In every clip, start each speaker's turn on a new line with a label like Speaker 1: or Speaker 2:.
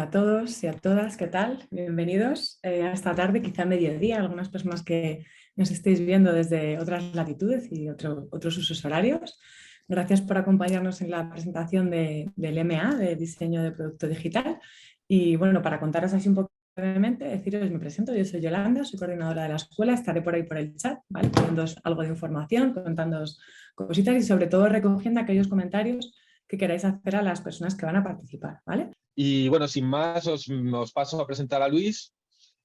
Speaker 1: Hola a todos y a todas, ¿qué tal? Bienvenidos a esta tarde, quizá mediodía, algunas personas que nos estéis viendo desde otras latitudes y otros usos horarios. Gracias por acompañarnos en la presentación del MA, de Diseño de Producto Digital. Y bueno, para contaros así un poco brevemente, deciros, me presento, yo soy Yolanda, soy coordinadora de la escuela, estaré por ahí por el chat, ¿vale? Poniéndoos algo de información, contándoos cositas y sobre todo recogiendo aquellos comentarios que queráis hacer a las personas que van a participar, ¿vale?
Speaker 2: Y bueno, sin más, os paso a presentar a Luis.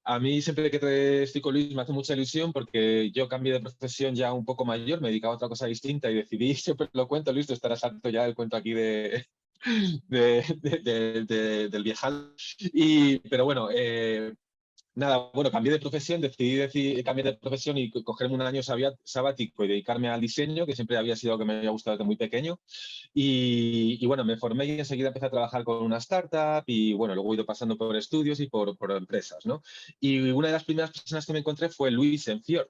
Speaker 2: A mí siempre que estoy con Luis me hace mucha ilusión porque yo cambié de profesión ya un poco mayor, me dedicaba a otra cosa distinta y decidí, siempre lo cuento, Luis, tú estarás harto ya del cuento aquí del viajar. Pero bueno, nada, bueno, cambié de profesión, decidí cambiar de profesión y cogerme un año sabático y dedicarme al diseño, que siempre había sido algo que me había gustado desde muy pequeño. Y bueno, me formé y enseguida empecé a trabajar con una startup y bueno, luego he ido pasando por estudios y por empresas, ¿no? Y una de las primeras personas que me encontré fue Luis en Fior.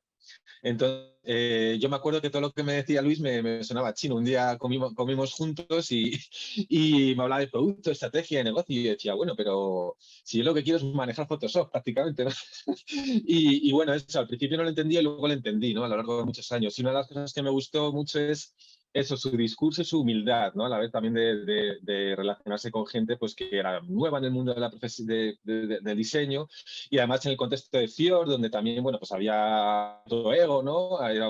Speaker 2: Entonces, yo me acuerdo que todo lo que me decía Luis me sonaba chino. Un día comimos juntos y me hablaba de producto, estrategia de negocio y yo decía, bueno, pero si yo lo que quiero es manejar Photoshop prácticamente, ¿no? Y bueno, eso al principio no lo entendía y luego lo entendí, ¿no? A lo largo de muchos años. Y una de las cosas que me gustó mucho es eso, su discurso y su humildad, ¿no? A la vez también de relacionarse con gente pues, que era nueva en el mundo de la profesión del diseño y además en el contexto de Fior, donde también, bueno, pues había todo ego, ¿no? Era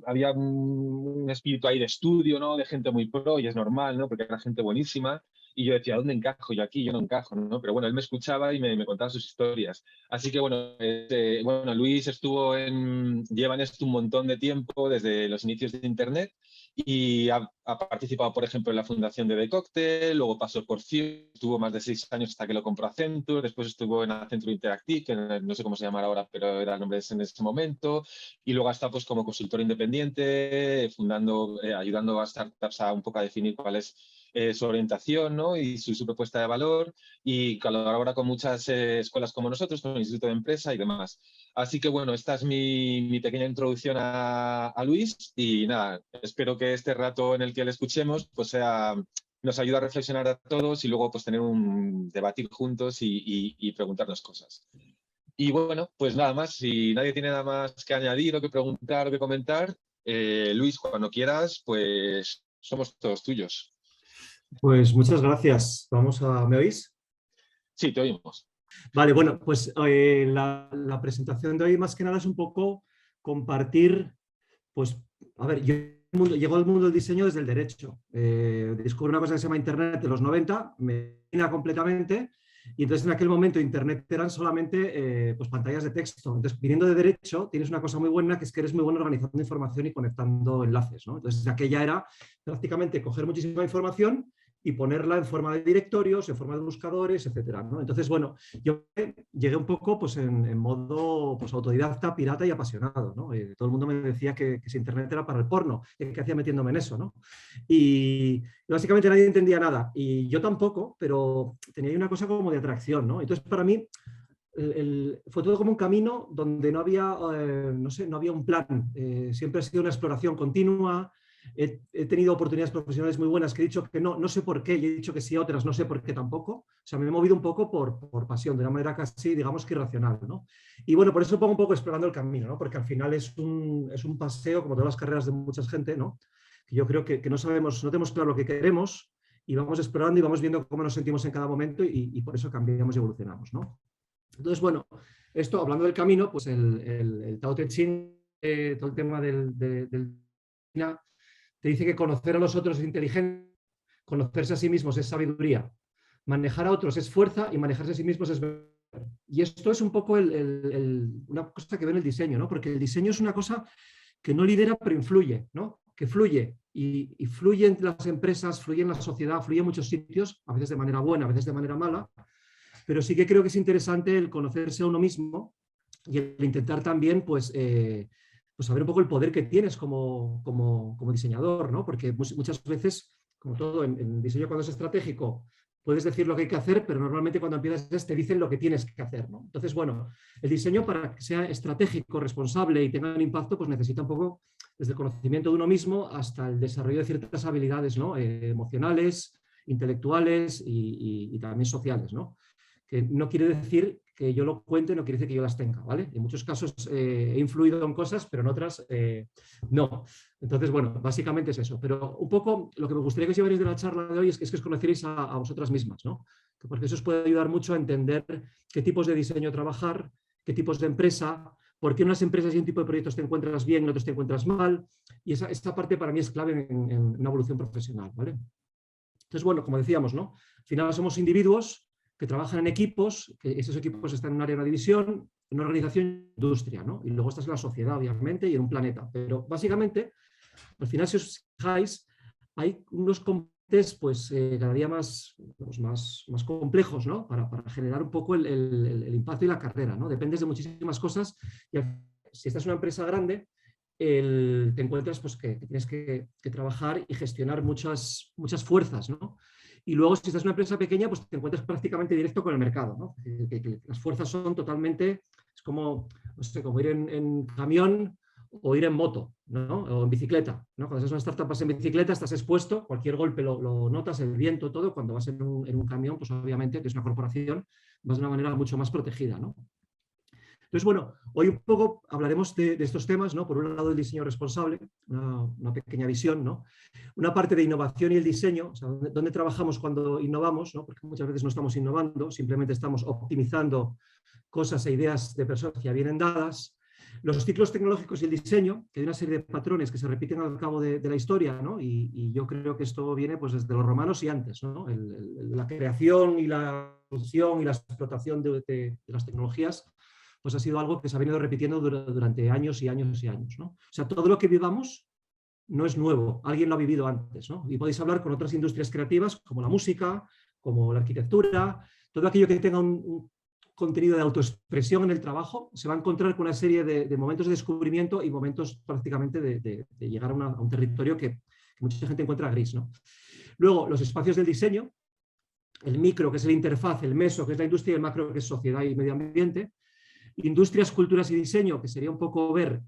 Speaker 2: había un espíritu ahí de estudio, ¿no? De gente muy pro y es normal, ¿no? Porque era gente buenísima. Y yo decía, ¿dónde encajo yo aquí? Yo no encajo, ¿no? Pero bueno, él me escuchaba y me contaba sus historias. Así que bueno, Luis lleva en esto un montón de tiempo, desde los inicios de Internet, y ha participado, por ejemplo, en la fundación de The Cocktail, luego pasó por Fior, estuvo más de 6 años hasta que lo compró Accenture, después estuvo en Accenture Interactive, que no sé cómo se llamará ahora, pero era el nombre en ese momento, y luego está pues como consultor independiente, ayudando a startups a un poco a definir cuál es su orientación, ¿no? Y su propuesta de valor, y colabora con muchas escuelas como nosotros, con el Instituto de Empresa y demás. Así que bueno, esta es mi pequeña introducción a Luis y nada, espero que este rato en el que le escuchemos pues nos ayude a reflexionar a todos y luego pues tener debatir juntos y preguntarnos cosas. Y bueno, pues nada más, si nadie tiene nada más que añadir o que preguntar o que comentar, Luis, cuando quieras, pues somos todos tuyos.
Speaker 3: Pues muchas gracias. ¿Me oís?
Speaker 2: Sí, te oímos.
Speaker 3: Vale, bueno, pues la presentación de hoy más que nada es un poco compartir, pues, a ver, yo llego al mundo del diseño desde el derecho. Descubro una cosa que se llama Internet de los 90, me fascina completamente, y entonces en aquel momento Internet eran solamente pues, pantallas de texto. Entonces, viniendo de derecho, tienes una cosa muy buena, que es que eres muy bueno organizando información y conectando enlaces, ¿no? Entonces, aquella era prácticamente coger muchísima información y ponerla en forma de directorios, en forma de buscadores, etcétera, ¿no? Entonces, bueno, yo llegué un poco pues, en modo pues, autodidacta, pirata y apasionado, ¿no? Todo el mundo me decía que si Internet era para el porno, que hacía metiéndome en eso, ¿no? Y básicamente nadie entendía nada, y yo tampoco, pero tenía una cosa como de atracción, ¿no? Entonces, para mí, fue todo como un camino donde no había, no sé, no había un plan. Siempre ha sido una exploración continua. He tenido oportunidades profesionales muy buenas que he dicho que no sé por qué, y he dicho que sí a otras, no sé por qué tampoco. O sea, me he movido un poco por pasión, de una manera casi, digamos, que irracional, ¿no? Y bueno, por eso pongo un poco explorando el camino, ¿no? Porque al final es un paseo, como todas las carreras de mucha gente, ¿no? Que yo creo que no sabemos, no tenemos claro lo que queremos y vamos explorando y vamos viendo cómo nos sentimos en cada momento y por eso cambiamos y evolucionamos, ¿no? Entonces, bueno, esto, hablando del camino, pues el Tao Te Ching, todo el tema del te dice que conocer a los otros es inteligencia, conocerse a sí mismos es sabiduría, manejar a otros es fuerza y manejarse a sí mismos es... Y esto es un poco una cosa que ve en el diseño, ¿no? Porque el diseño es una cosa que no lidera pero influye, ¿no? Que fluye y fluye en las empresas, fluye en la sociedad, fluye en muchos sitios, a veces de manera buena, a veces de manera mala, pero sí que creo que es interesante el conocerse a uno mismo y el intentar también, pues saber un poco el poder que tienes como diseñador, ¿no? Porque muchas veces, como todo en diseño cuando es estratégico, puedes decir lo que hay que hacer, pero normalmente cuando empiezas te dicen lo que tienes que hacer, ¿no? Entonces, bueno, el diseño para que sea estratégico, responsable y tenga un impacto, pues necesita un poco desde el conocimiento de uno mismo hasta el desarrollo de ciertas habilidades, ¿no? Emocionales, intelectuales y también sociales, ¿no? Que no quiere decir que yo lo cuente, no quiere decir que yo las tenga, ¿vale? En muchos casos he influido en cosas, pero en otras no. Entonces, bueno, básicamente es eso. Pero un poco lo que me gustaría que os llevaréis de la charla de hoy es que os conocierais a vosotras mismas, ¿no? Porque eso os puede ayudar mucho a entender qué tipos de diseño trabajar, qué tipos de empresa, por qué en unas empresas y un tipo de proyectos te encuentras bien, en otros te encuentras mal. Y esta parte para mí es clave en una evolución profesional, ¿vale? Entonces, bueno, como decíamos, ¿no? Al final somos individuos que trabajan en equipos, que esos equipos están en un área de una división, en una organización, industria, ¿no? Y luego estás en la sociedad, obviamente, y en un planeta. Pero básicamente, al final, si os fijáis, hay unos componentes pues, cada día más complejos, ¿no? Para generar un poco el impacto y la carrera, ¿no? Dependes de muchísimas cosas y si estás en una empresa grande, te encuentras pues, que tienes que trabajar y gestionar muchas fuerzas, ¿no? Y luego, si estás en una empresa pequeña, pues te encuentras prácticamente directo con el mercado, ¿no? Que las fuerzas son totalmente, es como, no sé, como ir en camión o ir en moto, ¿no? O en bicicleta, ¿no? Cuando estás en una startup vas en bicicleta, estás expuesto, cualquier golpe lo notas, el viento, todo. Cuando vas en un camión, pues obviamente, que es una corporación, vas de una manera mucho más protegida, ¿no? Entonces, bueno, hoy un poco hablaremos de estos temas, ¿no? Por un lado, el diseño responsable, una pequeña visión, ¿no? Una parte de innovación y el diseño, o sea, dónde trabajamos cuando innovamos, ¿no? Porque muchas veces no estamos innovando, simplemente estamos optimizando cosas e ideas de personas que ya vienen dadas. Los ciclos tecnológicos y el diseño, que hay una serie de patrones que se repiten al cabo de la historia, ¿no? Y yo creo que esto viene pues, desde los romanos y antes, ¿no? La creación y la producción y la explotación de las tecnologías pues ha sido algo que se ha venido repitiendo durante años y años y años, ¿no? O sea, todo lo que vivamos no es nuevo, alguien lo ha vivido antes, ¿no? Y podéis hablar con otras industrias creativas como la música, como la arquitectura, todo aquello que tenga un contenido de autoexpresión en el trabajo, se va a encontrar con una serie de momentos de descubrimiento y momentos prácticamente de llegar a un territorio que mucha gente encuentra gris, ¿no? Luego, los espacios del diseño, el micro, que es la interfaz, el meso, que es la industria, y el macro, que es sociedad y medio ambiente. Industrias, culturas y diseño, que sería un poco ver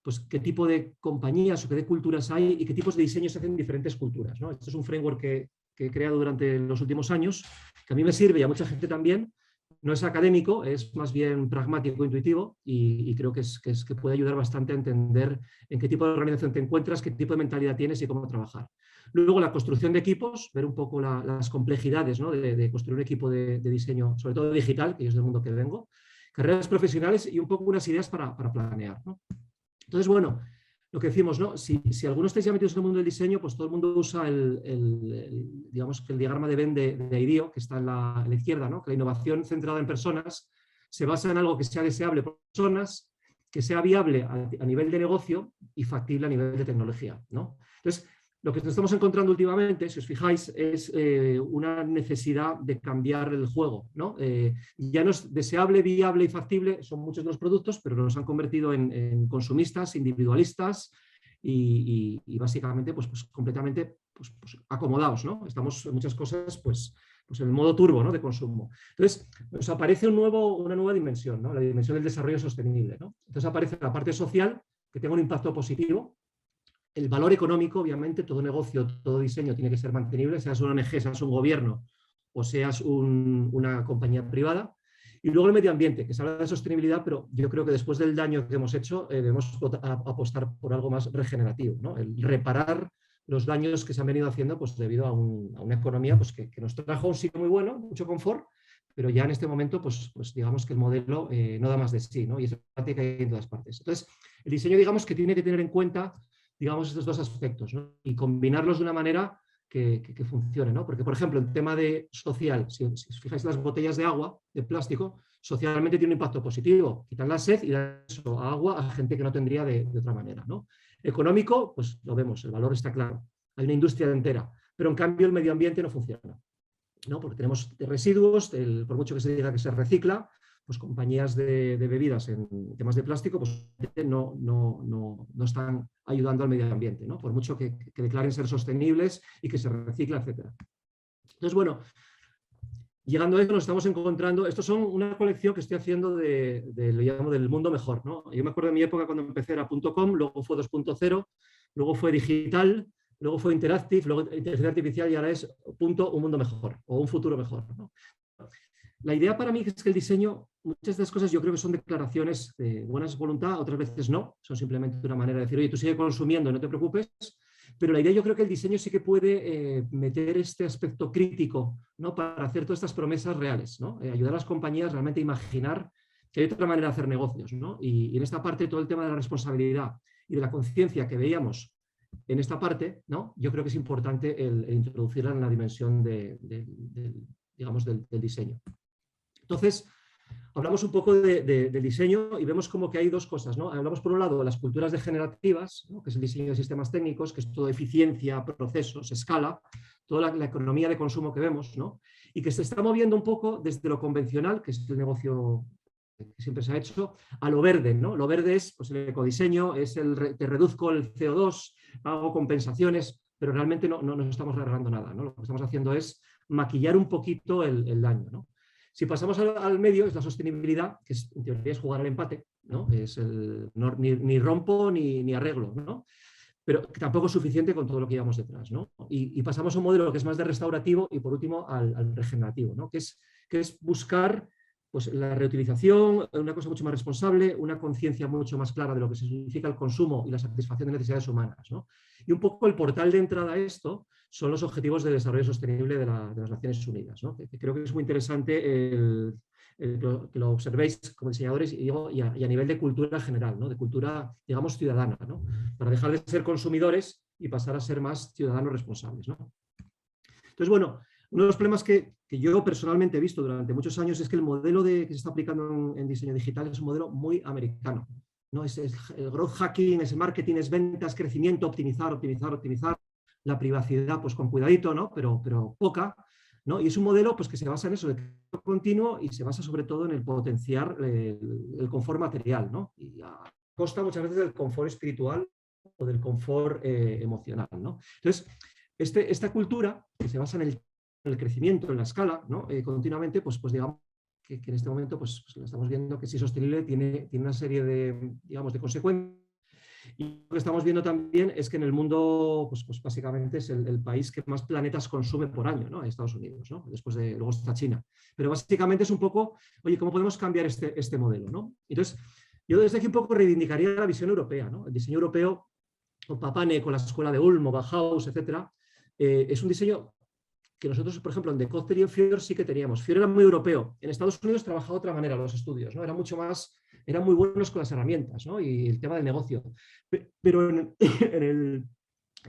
Speaker 3: pues, qué tipo de compañías o qué de culturas hay y qué tipos de diseños se hacen en diferentes culturas, ¿no? Este es un framework que he creado durante los últimos años, que a mí me sirve y a mucha gente también. No es académico, es más bien pragmático, intuitivo y creo que puede ayudar bastante a entender en qué tipo de organización te encuentras, qué tipo de mentalidad tienes y cómo trabajar. Luego la construcción de equipos, ver un poco las complejidades, ¿no? de construir un equipo de diseño, sobre todo digital, que yo es del mundo que vengo, carreras profesionales y un poco unas ideas para planear, ¿no? Entonces, bueno, lo que decimos, ¿no? Si algunos estáis ya metidos en el mundo del diseño, pues todo el mundo usa digamos, el diagrama de Venn de IDEO, que está en la izquierda, ¿no? Que la innovación centrada en personas se basa en algo que sea deseable por personas, que sea viable a nivel de negocio y factible a nivel de tecnología, ¿no? Entonces, lo que nos estamos encontrando últimamente, si os fijáis, es una necesidad de cambiar el juego, ¿no? Ya no es deseable, viable y factible, son muchos de los productos, pero nos han convertido en consumistas, individualistas y básicamente pues completamente pues acomodados, ¿no? Estamos en muchas cosas pues en el modo turbo, ¿no? De consumo. Entonces, nos aparece una nueva dimensión, ¿no? La dimensión del desarrollo sostenible, ¿no? Entonces aparece la parte social, que tenga un impacto positivo. El valor económico, obviamente, todo negocio, todo diseño tiene que ser mantenible, seas una ONG, seas un gobierno o seas una compañía privada. Y luego el medio ambiente, que se habla de sostenibilidad, pero yo creo que después del daño que hemos hecho, debemos apostar por algo más regenerativo, ¿no? El reparar los daños que se han venido haciendo pues, debido a una economía pues, que nos trajo un sitio muy bueno, mucho confort, pero ya en este momento, pues digamos que el modelo no da más de sí, ¿no? Y es parte que hay en todas partes. Entonces, el diseño, digamos, que tiene que tener en cuenta digamos, estos dos aspectos, ¿no? Y combinarlos de una manera que funcione, ¿no? Porque, por ejemplo, en tema de social, si os fijáis las botellas de agua, de plástico, socialmente tiene un impacto positivo. Quitan la sed y dan eso a agua a gente que no tendría de otra manera, ¿no? Económico, pues lo vemos, el valor está claro. Hay una industria entera, pero en cambio el medio ambiente no funciona, ¿no? Porque tenemos residuos, por mucho que se diga que se recicla, pues compañías de bebidas en temas de plástico pues no están ayudando al medio ambiente, ¿no? Por mucho que declaren ser sostenibles y que se recicla, etc. Entonces, bueno, llegando a esto nos estamos encontrando, estos son una colección que estoy haciendo lo llamo del mundo mejor, ¿no? Yo me acuerdo de mi época cuando empecé era .com, luego fue 2.0, luego fue digital, luego fue Interactive, luego inteligencia artificial y ahora es punto, un mundo mejor o un futuro mejor, ¿no? La idea para mí es que el diseño, muchas de las cosas yo creo que son declaraciones de buena voluntad, otras veces no, son simplemente una manera de decir, oye, tú sigue consumiendo, no te preocupes, pero la idea yo creo que el diseño sí que puede meter este aspecto crítico, ¿no? Para hacer todas estas promesas reales, ¿no? Ayudar a las compañías realmente a imaginar que hay otra manera de hacer negocios, ¿no? Y en esta parte todo el tema de la responsabilidad y de la conciencia que veíamos en esta parte, ¿no? Yo creo que es importante el introducirla en la dimensión digamos, del diseño. Entonces, hablamos un poco del diseño y vemos como que hay dos cosas, ¿no? Hablamos por un lado de las culturas degenerativas, ¿no? Que es el diseño de sistemas técnicos, que es todo eficiencia, procesos, escala, toda la economía de consumo que vemos, ¿no? Y que se está moviendo un poco desde lo convencional, que es el negocio que siempre se ha hecho, a lo verde, ¿no? Lo verde es pues, el ecodiseño, es te reduzco el CO2, hago compensaciones, pero realmente no nos estamos arreglando nada, ¿no? Lo que estamos haciendo es maquillar un poquito el daño, ¿no? Si pasamos al medio, es la sostenibilidad, que en teoría es jugar al empate, ¿no? Es ni rompo ni arreglo, ¿no? Pero tampoco es suficiente con todo lo que llevamos detrás, ¿no? Y pasamos a un modelo que es más de restaurativo y por último al regenerativo, ¿no? Que es buscar pues, la reutilización, una cosa mucho más responsable, una conciencia mucho más clara de lo que significa el consumo y la satisfacción de necesidades humanas, ¿no? Y un poco el portal de entrada a esto son los Objetivos de Desarrollo Sostenible de las Naciones Unidas, ¿no? Que creo que es muy interesante que lo observéis como diseñadores y a nivel de cultura general, ¿no? De cultura, digamos, ciudadana, ¿no? Para dejar de ser consumidores y pasar a ser más ciudadanos responsables, ¿no? Entonces, bueno, uno de los problemas que yo personalmente he visto durante muchos años es que el modelo que se está aplicando en diseño digital es un modelo muy americano, ¿no? Es el growth hacking, es el marketing, es ventas, crecimiento, optimizar, la privacidad pues con cuidadito, ¿no? pero poca, ¿no? Y es un modelo pues, que se basa en eso, de crecimiento continuo y se basa sobre todo en el potenciar el confort material, ¿no? Y a costa muchas veces del confort espiritual o del confort emocional, ¿no? Entonces, esta cultura que se basa en el crecimiento, en la escala, ¿no? Continuamente, pues digamos que en este momento pues lo estamos viendo que si es sostenible tiene una serie de, digamos, de consecuencias. Y lo que estamos viendo también es que en el mundo, pues básicamente es el país que más planetas consume por año, ¿no? Estados Unidos, ¿no? Luego está China. Pero básicamente es un poco, oye, ¿cómo podemos cambiar este modelo, ¿no? Entonces, yo desde aquí un poco reivindicaría la visión europea, ¿no? El diseño europeo, con Papane, con la escuela de Ulm, Bauhaus, etcétera, es un diseño que nosotros, por ejemplo, en Decoder y en Fior sí que teníamos. Fior era muy europeo. En Estados Unidos trabajaba de otra manera los estudios, ¿no? Eran muy buenos con las herramientas, ¿no? Y el tema del negocio. Pero en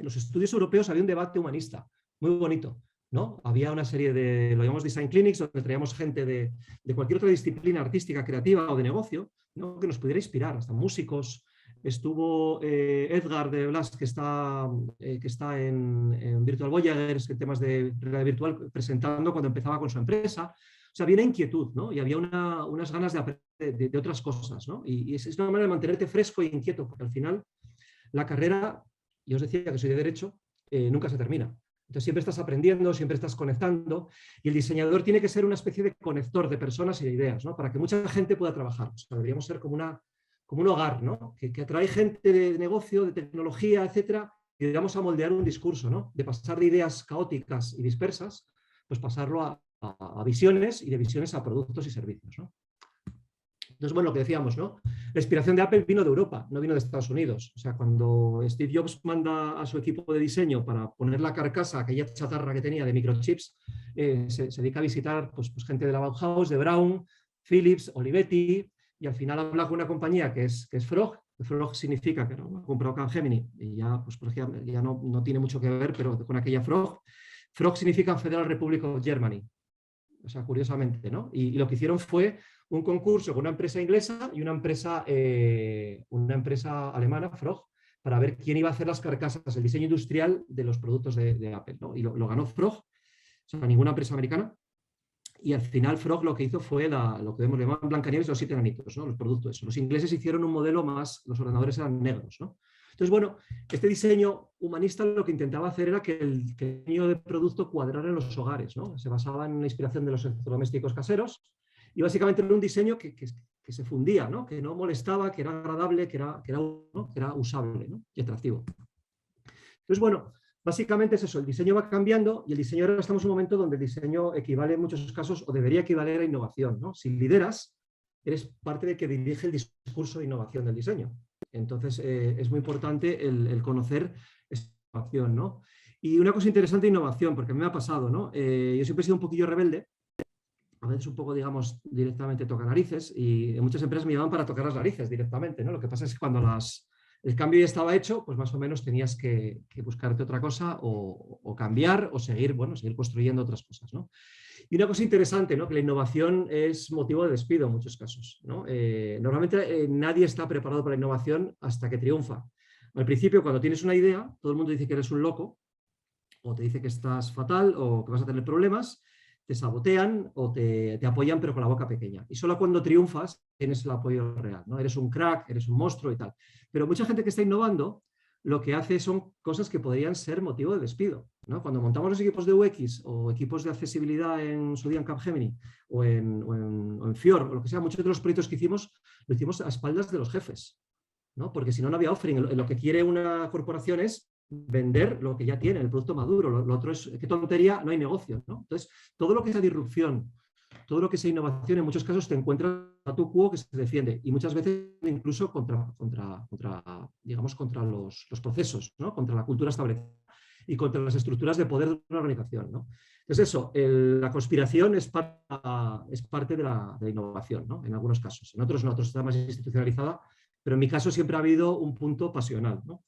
Speaker 3: los estudios europeos había un debate humanista muy bonito, ¿no? Había una serie lo llamamos design clinics, donde traíamos gente de cualquier otra disciplina artística, creativa o de negocio, ¿no? Que nos pudiera inspirar, hasta músicos. Estuvo Edgar de Blas, que está en Virtual Voyagers, en temas de realidad virtual, presentando cuando empezaba con su empresa. O sea, había una inquietud, ¿no? Y había unas ganas de aprender de otras cosas, ¿no? Y es una manera de mantenerte fresco e inquieto, porque al final la carrera, yo os decía que soy de Derecho, nunca se termina. Entonces siempre estás aprendiendo, siempre estás conectando, y el diseñador tiene que ser una especie de conector de personas y de ideas, ¿no? Para que mucha gente pueda trabajar. O sea, deberíamos ser como un hogar, ¿no? Que atrae gente de negocio, de tecnología, etcétera, y vamos a moldear un discurso, ¿no? De pasar de ideas caóticas y dispersas, pues pasarlo a visiones y de visiones a productos y servicios, ¿no? Entonces, bueno, lo que decíamos, ¿no? La inspiración de Apple vino de Europa, no vino de Estados Unidos. O sea, cuando Steve Jobs manda a su equipo de diseño para poner la carcasa, aquella chatarra que tenía de microchips, se dedica a visitar pues, gente de la Bauhaus, de Brown, Philips, Olivetti, y al final habla con una compañía que es Frog. Frog significa que no ha comprado Capgemini, y ya, pues, por ejemplo, ya no tiene mucho que ver, pero con aquella Frog. Frog significa Federal Republic of Germany. O sea, curiosamente, ¿no? Y lo que hicieron fue un concurso con una empresa inglesa y una empresa alemana, Frog, para ver quién iba a hacer las carcasas, el diseño industrial de los productos de Apple, ¿no? Y lo ganó Frog, o sea, ninguna empresa americana. Y al final Frog lo que hizo fue lo que llamaban Blancanieves y los 7 enanitos, ¿no? Los productos. Los ingleses hicieron un modelo más, los ordenadores eran negros, ¿no? Entonces, bueno, este diseño humanista lo que intentaba hacer era que el diseño de producto cuadrara en los hogares, ¿no? Se basaba en la inspiración de los electrodomésticos caseros y básicamente era un diseño que se fundía, ¿no? Que no molestaba, que era agradable, que era usable, ¿no? Y atractivo. Entonces, bueno, básicamente es eso, el diseño va cambiando y el diseño ahora estamos en un momento donde el diseño equivale en muchos casos o debería equivaler a innovación, ¿no? Si lideras, eres parte de que dirige el discurso de innovación del diseño. Entonces, es muy importante el conocer esa innovación, ¿no? Y una cosa interesante de innovación, porque a mí me ha pasado, ¿no? Yo siempre he sido un poquillo rebelde, a veces un poco, digamos, directamente toca narices, y en muchas empresas me llaman para tocar las narices directamente, ¿no? Lo que pasa es que cuando el cambio ya estaba hecho, pues más o menos tenías que buscarte otra cosa o cambiar o seguir, bueno, seguir construyendo otras cosas, ¿no? Y una cosa interesante, ¿no? Que la innovación es motivo de despido en muchos casos, ¿no? Normalmente nadie está preparado para la innovación hasta que triunfa. Al principio, cuando tienes una idea, todo el mundo dice que eres un loco, o te dice que estás fatal, o que vas a tener problemas, te sabotean o te apoyan, pero con la boca pequeña. Y solo cuando triunfas tienes el apoyo real, ¿no? Eres un crack, eres un monstruo y tal. Pero mucha gente que está innovando lo que hace son cosas que podrían ser motivo de despido, ¿no? Cuando montamos los equipos de UX o equipos de accesibilidad en su día en Capgemini o en Fior, o lo que sea, muchos de los proyectos que hicimos lo hicimos a espaldas de los jefes, ¿no? Porque si no, no había offering. Lo que quiere una corporación es vender lo que ya tiene, el producto maduro. Lo otro es, qué tontería, no hay negocio, ¿no? Entonces, todo lo que sea disrupción, todo lo que sea innovación, en muchos casos te encuentras a tu quo que se defiende y muchas veces incluso contra los procesos, ¿no? Contra la cultura establecida y contra las estructuras de poder de una organización, ¿no? Entonces eso, la conspiración es parte de la innovación, ¿no? En algunos casos, en otros no, otros está más institucionalizada, pero en mi caso siempre ha habido un punto pasional, ¿no?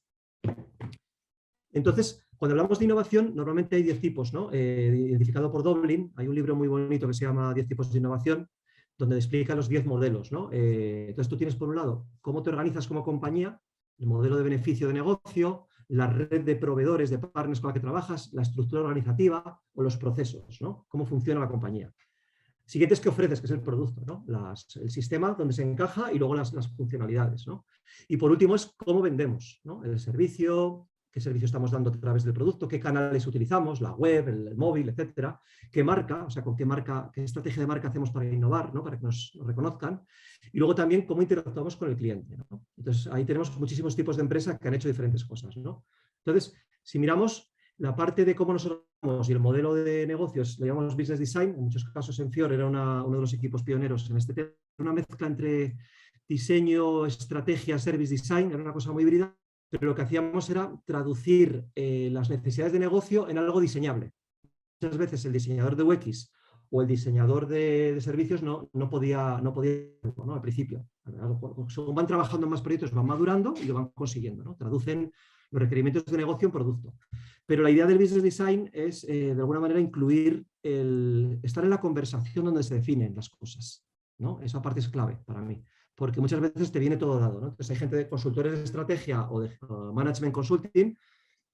Speaker 3: Entonces, cuando hablamos de innovación, normalmente hay 10 tipos, ¿no? Identificado por Dublin, hay un libro muy bonito que se llama 10 tipos de innovación, donde explica los 10 modelos, ¿no? Entonces tú tienes por un lado cómo te organizas como compañía, el modelo de beneficio de negocio, la red de proveedores, de partners con la que trabajas, la estructura organizativa o los procesos, ¿no? Cómo funciona la compañía. Siguiente es qué ofreces, que es el producto, ¿no? El sistema donde se encaja y luego las funcionalidades, ¿no? Y por último es cómo vendemos, ¿no? El servicio, qué servicio estamos dando a través del producto, qué canales utilizamos, la web, el móvil, etcétera, qué marca, o sea, con qué marca, qué estrategia de marca hacemos para innovar, ¿no? Para que nos reconozcan. Y luego también cómo interactuamos con el cliente, ¿no? Entonces, ahí tenemos muchísimos tipos de empresas que han hecho diferentes cosas, ¿no? Entonces, si miramos la parte de cómo nos organizamos y el modelo de negocios, lo llamamos business design, en muchos casos en Fior era uno de los equipos pioneros en este tema, una mezcla entre diseño, estrategia, service design, era una cosa muy híbrida, pero lo que hacíamos era traducir las necesidades de negocio en algo diseñable. Muchas veces el diseñador de UX o el diseñador de servicios no podía, ¿no? Al principio. Según van trabajando en más proyectos, van madurando y lo van consiguiendo, ¿no? Traducen los requerimientos de negocio en producto. Pero la idea del business design es, de alguna manera, incluir estar en la conversación donde se definen las cosas, ¿no? Esa parte es clave para mí, porque muchas veces te viene todo dado, ¿no? Entonces hay gente de consultores de estrategia o de management consulting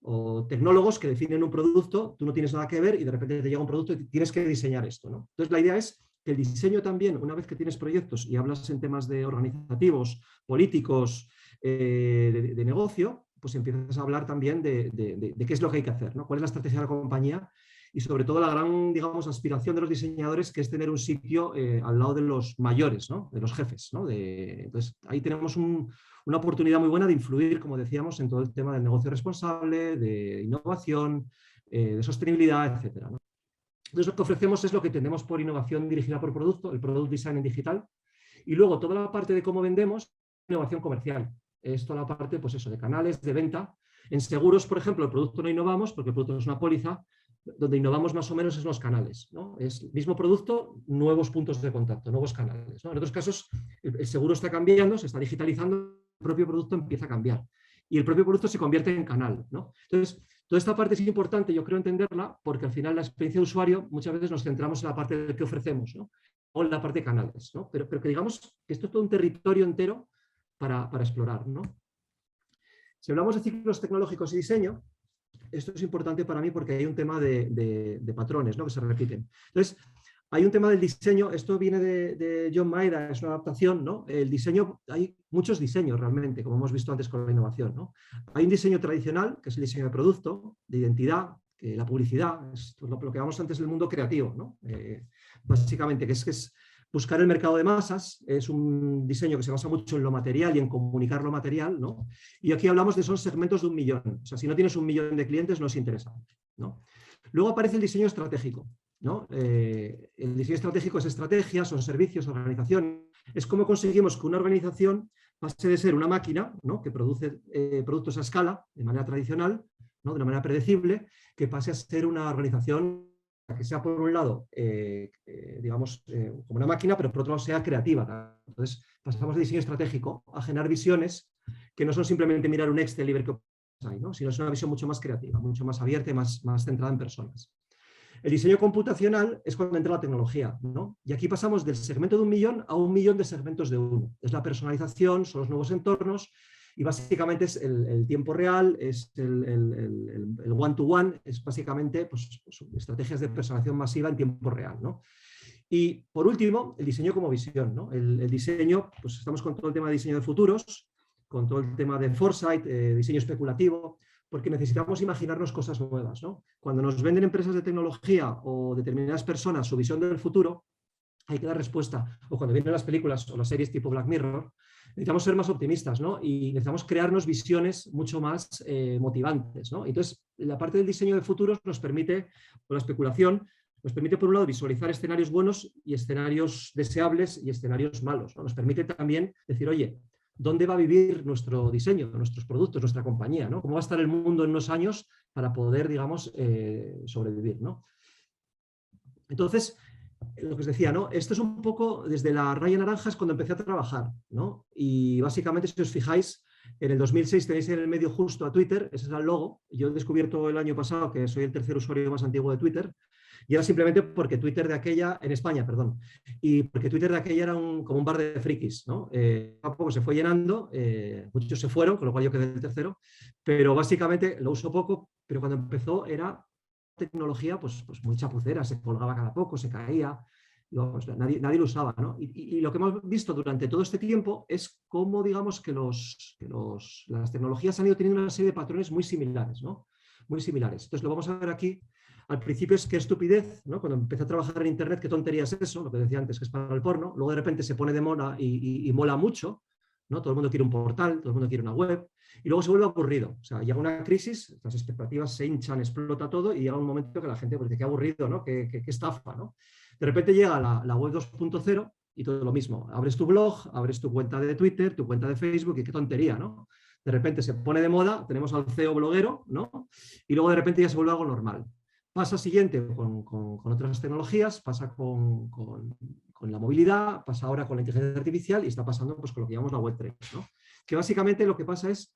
Speaker 3: o tecnólogos que definen un producto, tú no tienes nada que ver y de repente te llega un producto y tienes que diseñar esto, ¿no? Entonces la idea es que el diseño también, una vez que tienes proyectos y hablas en temas de organizativos, políticos, de negocio, pues empiezas a hablar también de qué es lo que hay que hacer, ¿no? Cuál es la estrategia de la compañía y sobre todo la gran, digamos, aspiración de los diseñadores, que es tener un sitio al lado de los mayores, ¿no? De los jefes, ¿no? Entonces ahí tenemos una oportunidad muy buena de influir, como decíamos, en todo el tema del negocio responsable, de innovación, de sostenibilidad, etcétera, ¿no? Entonces lo que ofrecemos es lo que entendemos por innovación dirigida por producto, el product design en digital, y luego toda la parte de cómo vendemos, innovación comercial. Es toda la parte, pues eso, de canales, de venta. En seguros, por ejemplo, el producto no innovamos porque el producto es una póliza, donde innovamos más o menos es los canales, ¿no? Es el mismo producto, nuevos puntos de contacto, nuevos canales, ¿no? En otros casos, el seguro está cambiando, se está digitalizando, el propio producto empieza a cambiar y el propio producto se convierte en canal, ¿no? Entonces, toda esta parte es importante, yo creo, entenderla, porque al final la experiencia de usuario muchas veces nos centramos en la parte de qué ofrecemos, ¿no? O en la parte de canales, ¿no? Pero que digamos que esto es todo un territorio entero para explorar, ¿no? Si hablamos de ciclos tecnológicos y diseño, esto es importante para mí porque hay un tema de patrones, ¿no? Que se repiten. Entonces, hay un tema del diseño, esto viene de John Maeda, es una adaptación, ¿no? El diseño, hay muchos diseños realmente, como hemos visto antes con la innovación, ¿no? Hay un diseño tradicional, que es el diseño de producto, de identidad, la publicidad, es lo que llamamos antes el mundo creativo, ¿no? Básicamente, que es Buscar el mercado de masas es un diseño que se basa mucho en lo material y en comunicar lo material, ¿no? Y aquí hablamos de esos segmentos de 1 millón. O sea, si no tienes 1 millón de clientes no es interesante, ¿no? Luego aparece el diseño estratégico, ¿no? El diseño estratégico es estrategia, son servicios, organización. Es cómo conseguimos que una organización pase de ser una máquina, ¿no? Que produce productos a escala de manera tradicional, ¿no? De una manera predecible, que pase a ser una organización que sea por un lado, digamos, como una máquina, pero por otro lado sea creativa. Entonces pasamos de diseño estratégico a generar visiones que no son simplemente mirar un Excel y ver qué hay, ¿no? Sino es una visión mucho más creativa, mucho más abierta y más centrada en personas. El diseño computacional es cuando entra la tecnología, ¿no? Y aquí pasamos del segmento de 1 millón a 1 millón de segmentos de 1. Es la personalización, son los nuevos entornos y básicamente es el tiempo real, es el one-to-one, es básicamente pues, estrategias de personalización masiva en tiempo real, ¿no? Y por último, el diseño como visión, ¿no? El diseño, pues estamos con todo el tema de diseño de futuros, con todo el tema de foresight, diseño especulativo, porque necesitamos imaginarnos cosas nuevas, ¿no? Cuando nos venden empresas de tecnología o determinadas personas su visión del futuro, hay que dar respuesta. O cuando vienen las películas o las series tipo Black Mirror, necesitamos ser más optimistas, ¿no? Y necesitamos crearnos visiones mucho más motivantes, ¿no? Entonces, la parte del diseño de futuros nos permite, o la especulación, nos permite, por un lado, visualizar escenarios buenos y escenarios deseables y escenarios malos, ¿no? Nos permite también decir, oye, ¿dónde va a vivir nuestro diseño, nuestros productos, nuestra compañía, ¿no? ¿Cómo va a estar el mundo en unos años para poder, digamos, sobrevivir, ¿no? Entonces, lo que os decía, ¿no? Esto es un poco desde la raya naranja es cuando empecé a trabajar, ¿no? Y básicamente, si os fijáis, en el 2006 tenéis en el medio justo a Twitter, ese es el logo. Yo he descubierto el año pasado que soy el tercer usuario más antiguo de Twitter, y era simplemente porque Twitter de aquella, en España, perdón, y porque Twitter de aquella era como un bar de frikis, ¿no? A poco se fue llenando, muchos se fueron, con lo cual yo quedé el tercero, pero básicamente lo uso poco, pero cuando empezó era tecnología pues muy chapucera, se colgaba cada poco, se caía, digamos, nadie lo usaba, ¿no? Y lo que hemos visto durante todo este tiempo es cómo, digamos, que las tecnologías han ido teniendo una serie de patrones muy similares, ¿no? Muy similares. Entonces lo vamos a ver aquí. Al principio es qué estupidez, ¿no? Cuando empecé a trabajar en Internet, qué tontería es eso, lo que decía antes, que es para el porno. Luego de repente se pone de moda y mola mucho, ¿no? Todo el mundo quiere un portal, todo el mundo quiere una web, y luego se vuelve aburrido. O sea, llega una crisis, las expectativas se hinchan, explota todo, y llega un momento que la gente dice, qué aburrido, ¿no? Qué estafa, ¿no? De repente llega la web 2.0 y todo lo mismo. Abres tu blog, abres tu cuenta de Twitter, tu cuenta de Facebook, y qué tontería, ¿no? De repente se pone de moda, tenemos al CEO bloguero, ¿no? Y luego de repente ya se vuelve algo normal. Pasa siguiente con otras tecnologías, pasa con la movilidad, pasa ahora con la inteligencia artificial y está pasando pues, con lo que llamamos la web 3, ¿no? Que básicamente lo que pasa es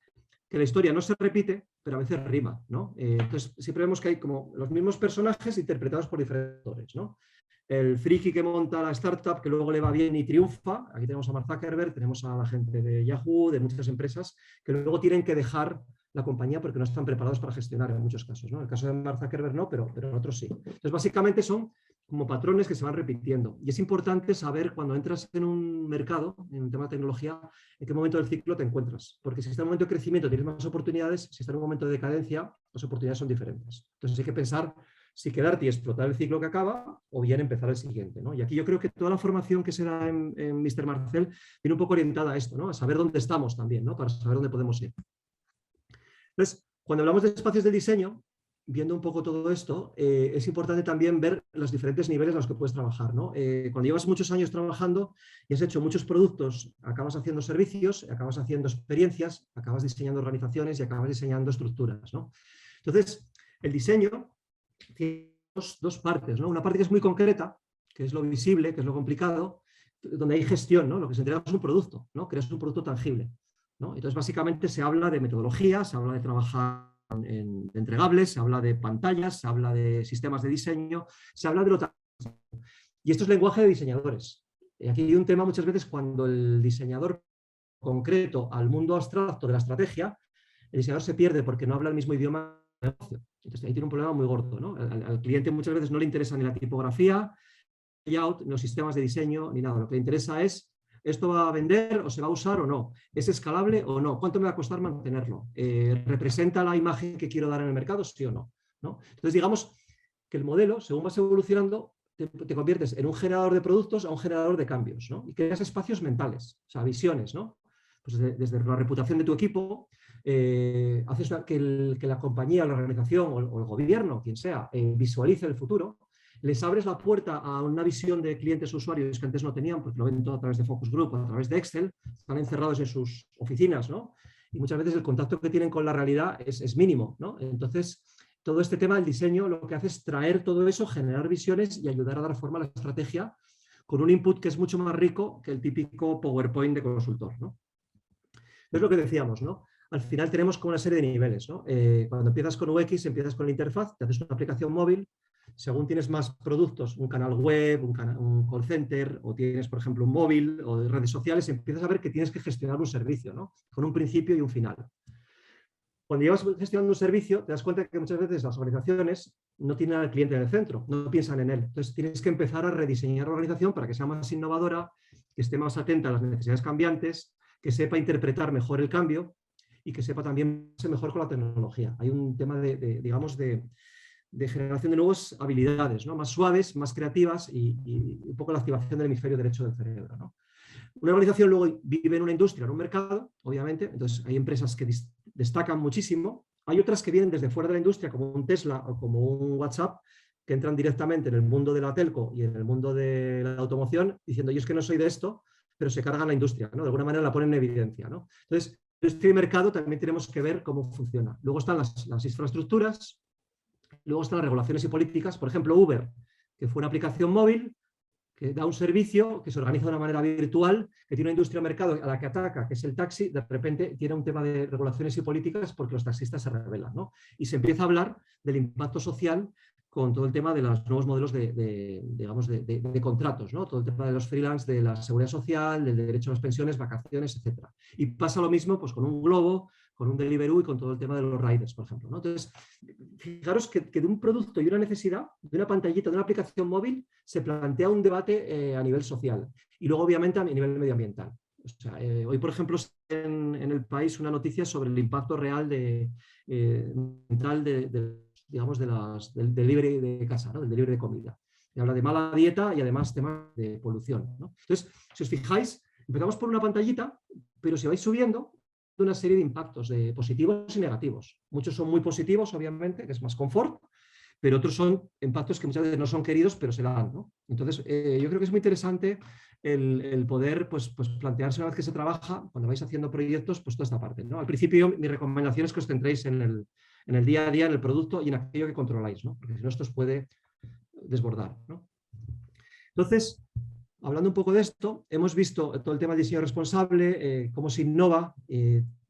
Speaker 3: que la historia no se repite, pero a veces rima, ¿no? Entonces siempre vemos que hay como los mismos personajes interpretados por diferentes actores, ¿no? El friki que monta la startup, que luego le va bien y triunfa. Aquí tenemos a Mark Zuckerberg, tenemos a la gente de Yahoo, de muchas empresas, que luego tienen que dejar la compañía porque no están preparados para gestionar en muchos casos, ¿no? En el caso de Mark Zuckerberg no, pero en otros sí. Entonces, básicamente son como patrones que se van repitiendo. Y es importante saber cuando entras en un mercado, en un tema de tecnología, en qué momento del ciclo te encuentras. Porque si está en un momento de crecimiento tienes más oportunidades, si está en un momento de decadencia, las oportunidades son diferentes. Entonces hay que pensar si quedarte y explotar el ciclo que acaba o bien empezar el siguiente, ¿no? Y aquí yo creo que toda la formación que se da en Mr. Marcel viene un poco orientada a esto, ¿no? A saber dónde estamos también, ¿no? Para saber dónde podemos ir. Entonces, cuando hablamos de espacios del diseño, viendo un poco todo esto, es importante también ver los diferentes niveles en los que puedes trabajar, ¿no? Cuando llevas muchos años trabajando y has hecho muchos productos, acabas haciendo servicios, acabas haciendo experiencias, acabas diseñando organizaciones y acabas diseñando estructuras, ¿no? Entonces, el diseño tiene dos partes, ¿no? Una parte que es muy concreta, que es lo visible, que es lo complicado, donde hay gestión, ¿no? Lo que se entrega es un producto, ¿no? Creas un producto tangible, ¿no? Entonces, básicamente se habla de metodología, se habla de trabajar en entregables, se habla de pantallas, se habla de sistemas de diseño, se habla de lo tangible. Y esto es lenguaje de diseñadores. Y aquí hay un tema muchas veces cuando el diseñador concreto al mundo abstracto de la estrategia, el diseñador se pierde porque no habla el mismo idioma de negocio. Entonces ahí tiene un problema muy gordo, ¿no? Al cliente muchas veces no le interesa ni la tipografía, layout, ni los sistemas de diseño, ni nada. Lo que le interesa es, ¿esto va a vender o se va a usar o no? ¿Es escalable o no? ¿Cuánto me va a costar mantenerlo? ¿Representa la imagen que quiero dar en el mercado? ¿Sí o no? ¿No? Entonces digamos que el modelo, según vas evolucionando, te conviertes en un generador de productos a un generador de cambios, ¿no? Y creas espacios mentales, o sea, visiones, ¿no? Pues desde la reputación de tu equipo, haces que la compañía, la organización o el gobierno, quien sea, visualice el futuro, les abres la puerta a una visión de clientes o usuarios que antes no tenían, porque lo ven todo a través de Focus Group, a través de Excel, están encerrados en sus oficinas, ¿no? Y muchas veces el contacto que tienen con la realidad es mínimo, ¿no? Entonces, todo este tema del diseño lo que hace es traer todo eso, generar visiones y ayudar a dar forma a la estrategia con un input que es mucho más rico que el típico PowerPoint de consultor, ¿no? Es lo que decíamos, ¿no? Al final tenemos como una serie de niveles, ¿no? Cuando empiezas con UX, empiezas con la interfaz, te haces una aplicación móvil, según tienes más productos, un canal web, un call center, o tienes, por ejemplo, un móvil o de redes sociales, empiezas a ver que tienes que gestionar un servicio, ¿no? Con un principio y un final. Cuando llevas gestionando un servicio, te das cuenta que muchas veces las organizaciones no tienen al cliente en el centro, no piensan en él. Entonces tienes que empezar a rediseñar la organización para que sea más innovadora, que esté más atenta a las necesidades cambiantes, que sepa interpretar mejor el cambio y que sepa también ser mejor con la tecnología. Hay un tema digamos, de generación de nuevas habilidades, ¿no? Más suaves, más creativas y un poco la activación del hemisferio derecho del cerebro, ¿no? Una organización luego vive en una industria, en un mercado, obviamente, entonces hay empresas que destacan muchísimo, hay otras que vienen desde fuera de la industria, como un Tesla o como un WhatsApp, que entran directamente en el mundo de la telco y en el mundo de la automoción, diciendo, yo es que no soy de esto, pero se cargan la industria, ¿no? De alguna manera la ponen en evidencia, ¿no? Entonces, industria y mercado también tenemos que ver cómo funciona. Luego están las infraestructuras, luego están las regulaciones y políticas, por ejemplo, Uber, que fue una aplicación móvil que da un servicio, que se organiza de una manera virtual, que tiene una industria de mercado a la que ataca, que es el taxi, de repente tiene un tema de regulaciones y políticas porque los taxistas se rebelan, ¿no? Y se empieza a hablar del impacto social con todo el tema de los nuevos modelos digamos, de contratos, ¿no? Todo el tema de los freelance, de la seguridad social, del derecho a las pensiones, vacaciones, etc. Y pasa lo mismo pues, con un Globo, con un Deliveroo y con todo el tema de los riders, por ejemplo, ¿no? Entonces, fijaros que de un producto y una necesidad, de una pantallita, de una aplicación móvil, se plantea un debate a nivel social y luego, obviamente, a nivel medioambiental. O sea, hoy, por ejemplo, en el país una noticia sobre el impacto real mental digamos, del delivery de casa, ¿no? Del delivery de comida. Y habla de mala dieta y además temas de polución, ¿no? Entonces, si os fijáis, empezamos por una pantallita, pero si vais subiendo, una serie de impactos positivos y negativos. Muchos son muy positivos, obviamente, que es más confort, pero otros son impactos que muchas veces no son queridos, pero se dan, ¿no? Entonces, yo creo que es muy interesante el poder pues plantearse una vez que se trabaja, cuando vais haciendo proyectos, pues toda esta parte, ¿no? Al principio, mi recomendación es que os centréis en el día a día, en el producto y en aquello que controláis, ¿no? Porque si no, esto os puede desbordar, ¿no? Entonces, hablando un poco de esto, hemos visto todo el tema del diseño responsable, cómo se innova,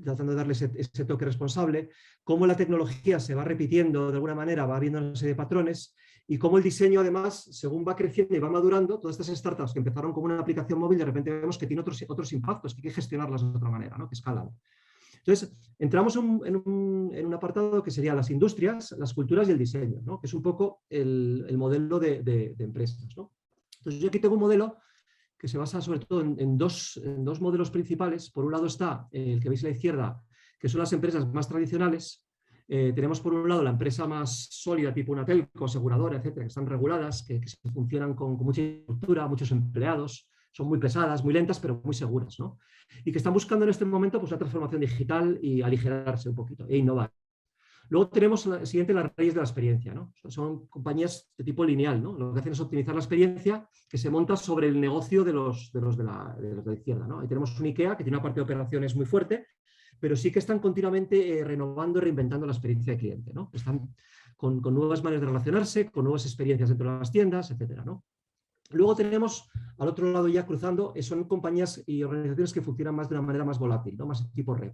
Speaker 3: tratando de darle ese toque responsable, cómo la tecnología se va repitiendo de alguna manera, va habiendo una serie de patrones, y cómo el diseño, además, según va creciendo y va madurando, todas estas startups que empezaron como una aplicación móvil, de repente vemos que tiene otros impactos, que hay que gestionarlas de otra manera, ¿no? Que escalan. Entonces, entramos en un apartado que sería las industrias, las culturas y el diseño, ¿no? Que es un poco el modelo de empresas, ¿no? Entonces, yo aquí tengo un modelo que se basa sobre todo en dos modelos principales. Por un lado está el que veis a la izquierda, que son las empresas más tradicionales. Tenemos por un lado la empresa más sólida, tipo una telco, aseguradora, etcétera, que están reguladas, que funcionan con mucha estructura, muchos empleados, son muy pesadas, muy lentas, pero muy seguras, ¿no? Y que están buscando en este momento pues, una transformación digital y aligerarse un poquito e innovar. Luego tenemos la siguiente, las raíces de la experiencia, ¿no? Son compañías de tipo lineal, ¿no? Lo que hacen es optimizar la experiencia que se monta sobre el negocio de los de la izquierda, ¿no? Ahí tenemos un IKEA que tiene una parte de operaciones muy fuerte, pero sí que están continuamente renovando y reinventando la experiencia de cliente, ¿no? Están con nuevas maneras de relacionarse, con nuevas experiencias dentro de las tiendas, etcétera, ¿no? Luego tenemos, al otro lado ya cruzando, son compañías y organizaciones que funcionan más de una manera más volátil, ¿no? Más tipo red.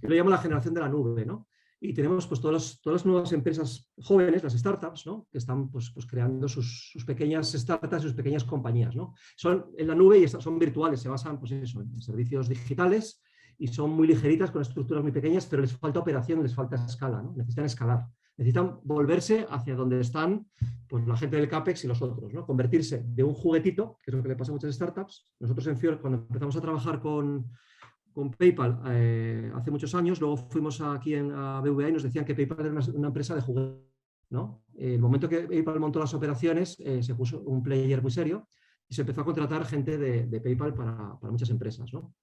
Speaker 3: Yo lo llamo la generación de la nube, ¿no? Y tenemos pues, todas las nuevas empresas jóvenes, las startups, ¿no? Que están pues, creando sus pequeñas startups, sus pequeñas compañías, ¿no? Son en la nube y son virtuales, se basan pues, eso, en servicios digitales y son muy ligeritas, con estructuras muy pequeñas, pero les falta operación, les falta escala, ¿no? Necesitan escalar. Necesitan volverse hacia donde están pues, la gente del CAPEX y los otros, ¿no? Convertirse de un juguetito, que es lo que le pasa a muchas startups. Nosotros en Fior, cuando empezamos a trabajar con PayPal hace muchos años, luego fuimos aquí a BVA y nos decían que PayPal era una empresa de juguetes. ¿no? El momento que PayPal montó las operaciones, se puso un player muy serio y se empezó a contratar gente de PayPal para muchas empresas, ¿no?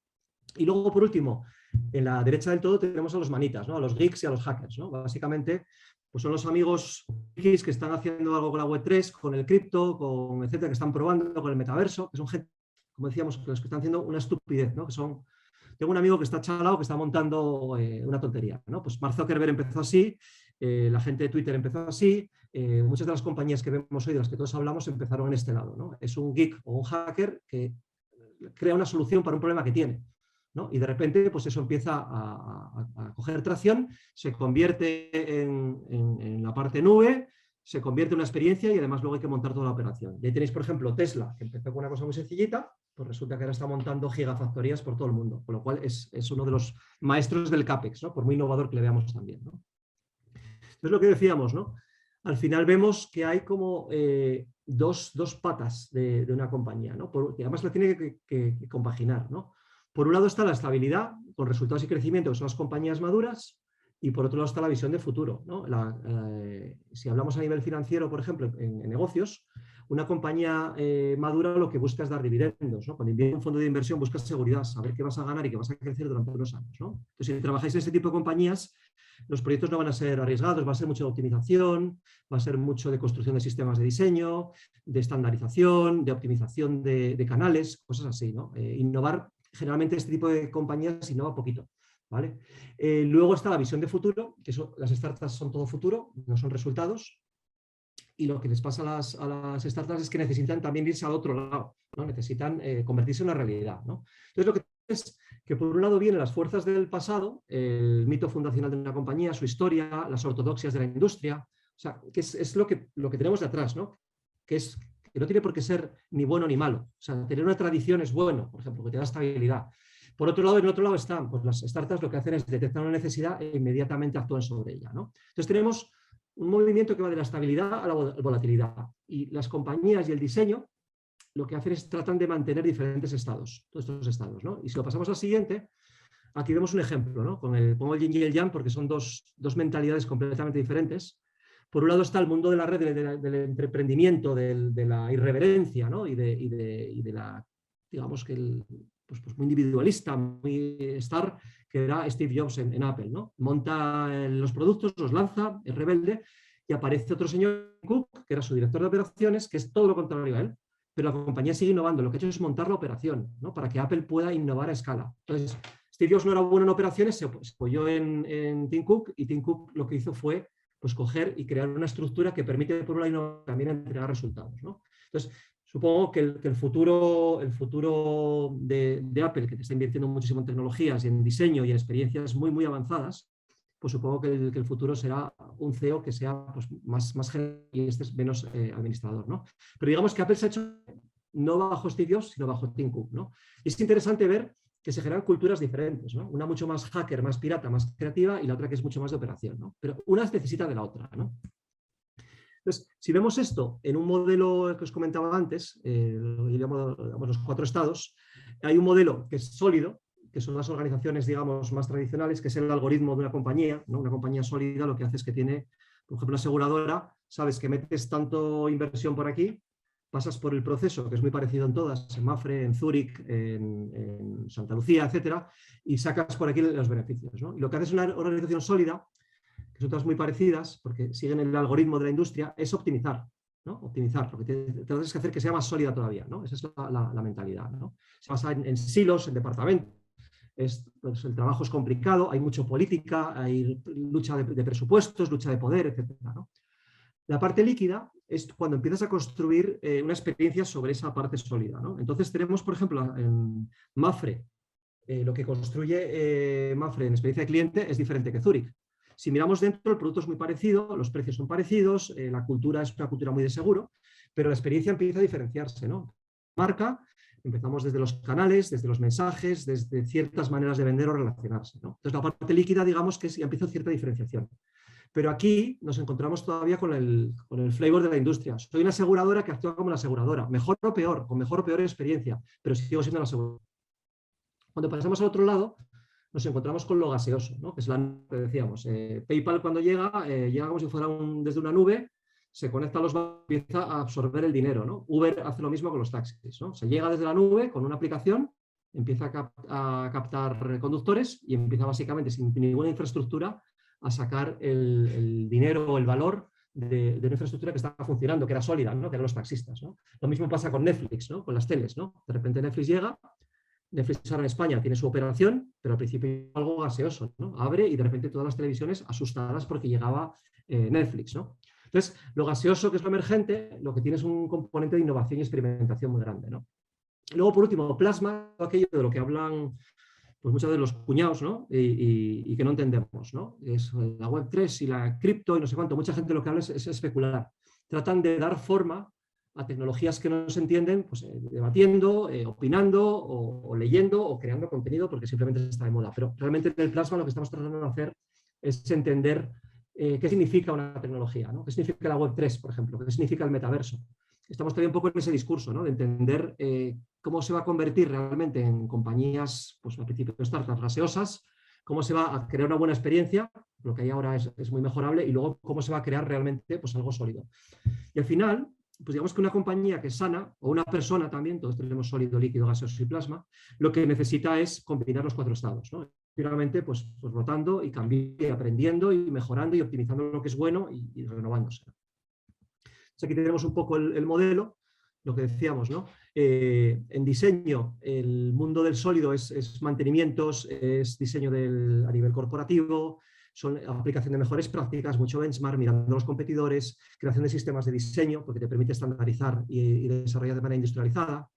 Speaker 3: Y luego, por último, en la derecha del todo tenemos a los manitas, ¿no? A los geeks y a los hackers, ¿no? Básicamente, pues son los amigos geeks que están haciendo algo con la Web3, con el cripto, con etcétera, que están probando con el metaverso, que son gente, como decíamos, los que están haciendo una estupidez, ¿no? Que son... Tengo un amigo que está chalado, que está montando una tontería, ¿no? Pues Mark Zuckerberg empezó así, la gente de Twitter empezó así, muchas de las compañías que vemos hoy, de las que todos hablamos, empezaron en este lado, ¿no? Es un geek o un hacker que crea una solución para un problema que tiene, ¿no? Y de repente, pues eso empieza a coger tracción, se convierte en la parte nube, se convierte en una experiencia y además luego hay que montar toda la operación. Y ahí tenéis, por ejemplo, Tesla, que empezó con una cosa muy sencillita, pues resulta que ahora está montando gigafactorías por todo el mundo, con lo cual es uno de los maestros del CAPEX, ¿no? Por muy innovador que le veamos también, ¿no? Entonces, lo que decíamos, ¿no? Al final vemos que hay como dos patas de una compañía, ¿no? Que además la tiene que compaginar, ¿no? Por un lado está la estabilidad, con resultados y crecimiento, que son las compañías maduras, y por otro lado está la visión de futuro, ¿no? Si hablamos a nivel financiero, por ejemplo, en negocios, una compañía madura lo que busca es dar dividendos, ¿no? Cuando inviertes en un fondo de inversión buscas seguridad, saber que vas a ganar y que vas a crecer durante unos años, ¿no? Entonces, si trabajáis en este tipo de compañías, los proyectos no van a ser arriesgados, va a ser mucho de optimización, va a ser mucho de construcción de sistemas de diseño, de estandarización, de optimización de canales, cosas así, ¿no? Innovar, generalmente este tipo de compañías innova poquito, ¿vale? Luego está la visión de futuro, que las startups son todo futuro, no son resultados. Y lo que les pasa a las startups es que necesitan también irse al otro lado, ¿no? Necesitan convertirse en una realidad, ¿no? Entonces, lo que es que por un lado vienen las fuerzas del pasado, el mito fundacional de una compañía, su historia, las ortodoxias de la industria, o sea, que es lo que tenemos de atrás, ¿no? Que no tiene por qué ser ni bueno ni malo. O sea, tener una tradición es bueno, por ejemplo, que te da estabilidad. Por otro lado, en otro lado están pues, las startups, lo que hacen es detectar una necesidad e inmediatamente actúan sobre ella, ¿no? Entonces tenemos un movimiento que va de la estabilidad a la volatilidad. Y las compañías y el diseño lo que hacen es tratan de mantener diferentes estados, todos estos estados, ¿no? Y si lo pasamos al siguiente, aquí vemos un ejemplo, ¿no? Pongo el yin y el yang porque son dos mentalidades completamente diferentes. Por un lado está el mundo de la red, del emprendimiento, de la irreverencia, ¿no? y de la, digamos que pues muy individualista, muy star, que era Steve Jobs en Apple, ¿no? Monta los productos, los lanza, es rebelde, y aparece otro señor, Cook, que era su director de operaciones, que es todo lo contrario a él, pero la compañía sigue innovando. Lo que ha hecho es montar la operación, ¿no? Para que Apple pueda innovar a escala. Entonces, Steve Jobs no era bueno en operaciones, se apoyó en Tim Cook, y Tim Cook lo que hizo fue pues, coger y crear una estructura que permite, por un lado, también entregar resultados, ¿no? Entonces, supongo que el futuro de Apple, que te está invirtiendo muchísimo en tecnologías y en diseño y en experiencias muy, muy avanzadas, pues supongo que el futuro será un CEO que sea pues, más general y este es menos administrador, ¿no? Pero digamos que Apple se ha hecho no bajo Steve Jobs, sino bajo Tim Cook, ¿no? Y es interesante ver que se generan culturas diferentes, ¿no? Una mucho más hacker, más pirata, más creativa, y la otra que es mucho más de operación, ¿no? Pero una necesita de la otra, ¿no? Entonces, si vemos esto en un modelo que os comentaba antes, lo llamamos los 4 estados, hay un modelo que es sólido, que son las organizaciones, digamos, más tradicionales, que es el algoritmo de una compañía, ¿no? Una compañía sólida lo que hace es que tiene, por ejemplo, una aseguradora, sabes que metes tanto inversión por aquí, pasas por el proceso, que es muy parecido en todas, en Mapfre, en Zurich, en Santa Lucía, etcétera, y sacas por aquí los beneficios, ¿no? Y lo que hace es una organización sólida, que son todas muy parecidas, porque siguen el algoritmo de la industria, es optimizar, ¿no? Optimizar, lo que tienes que hacer que sea más sólida todavía, ¿no? Esa es la mentalidad, ¿no? Se basa en silos, en departamentos, pues el trabajo es complicado, hay mucha política, hay lucha de presupuestos, lucha de poder, etcétera, ¿no? La parte líquida es cuando empiezas a construir una experiencia sobre esa parte sólida, ¿no? Entonces tenemos, por ejemplo, en Mapfre, lo que construye Mapfre en experiencia de cliente es diferente que Zurich. Si miramos dentro, el producto es muy parecido, los precios son parecidos, la cultura es una cultura muy de seguro, pero la experiencia empieza a diferenciarse, ¿no? Marca, empezamos desde los canales, desde los mensajes, desde ciertas maneras de vender o relacionarse, ¿no? Entonces la parte líquida, digamos que ya empieza cierta diferenciación. Pero aquí nos encontramos todavía con el flavor de la industria. Soy una aseguradora que actúa como una aseguradora, mejor o peor, con mejor o peor experiencia, pero sigo siendo una aseguradora. Cuando pasamos al otro lado, nos encontramos con lo gaseoso, ¿no? Que es la que decíamos. PayPal cuando llega como si fuera desde una nube, se conecta a los bancos y empieza a absorber el dinero, ¿no? Uber hace lo mismo con los taxis, ¿no? Se llega desde la nube con una aplicación, empieza a captar conductores y empieza básicamente sin ninguna infraestructura a sacar el dinero o el valor de una infraestructura que estaba funcionando, que era sólida, ¿no? Que eran los taxistas, ¿no? Lo mismo pasa con Netflix, ¿no? Con las teles, ¿no? De repente Netflix llega, Netflix ahora en España tiene su operación, pero al principio algo gaseoso, ¿no? Abre y de repente todas las televisiones asustadas porque llegaba Netflix, ¿no? Entonces, lo gaseoso, que es lo emergente, lo que tiene es un componente de innovación y experimentación muy grande, ¿no? Luego, por último, plasma, aquello de lo que hablan pues muchos de los cuñados, ¿no? Y que no entendemos, ¿no? Es la Web3 y la cripto y no sé cuánto. Mucha gente lo que habla es especular. Tratan de dar forma a tecnologías que no se entienden, pues debatiendo, opinando o leyendo o creando contenido porque simplemente está de moda. Pero realmente en el plasma lo que estamos tratando de hacer es entender qué significa una tecnología, ¿no? ¿Qué significa la Web3, por ejemplo? ¿Qué significa el metaverso? Estamos todavía un poco en ese discurso, ¿no? De entender cómo se va a convertir realmente en compañías, pues al principio startups gaseosas, cómo se va a crear una buena experiencia, lo que hay ahora es muy mejorable, y luego cómo se va a crear realmente pues, algo sólido. Y al final, pues digamos que una compañía que es sana, o una persona también, todos tenemos sólido, líquido, gaseoso y plasma, lo que necesita es combinar los 4 estados, ¿no? Finalmente, pues rotando y cambiando, y aprendiendo y mejorando y optimizando lo que es bueno y renovándose. Aquí tenemos un poco el modelo, lo que decíamos, ¿no? En diseño, el mundo del sólido es mantenimientos, es diseño a nivel corporativo, son aplicación de mejores prácticas, mucho benchmark, mirando a los competidores, creación de sistemas de diseño, porque te permite estandarizar y desarrollar de manera industrializada.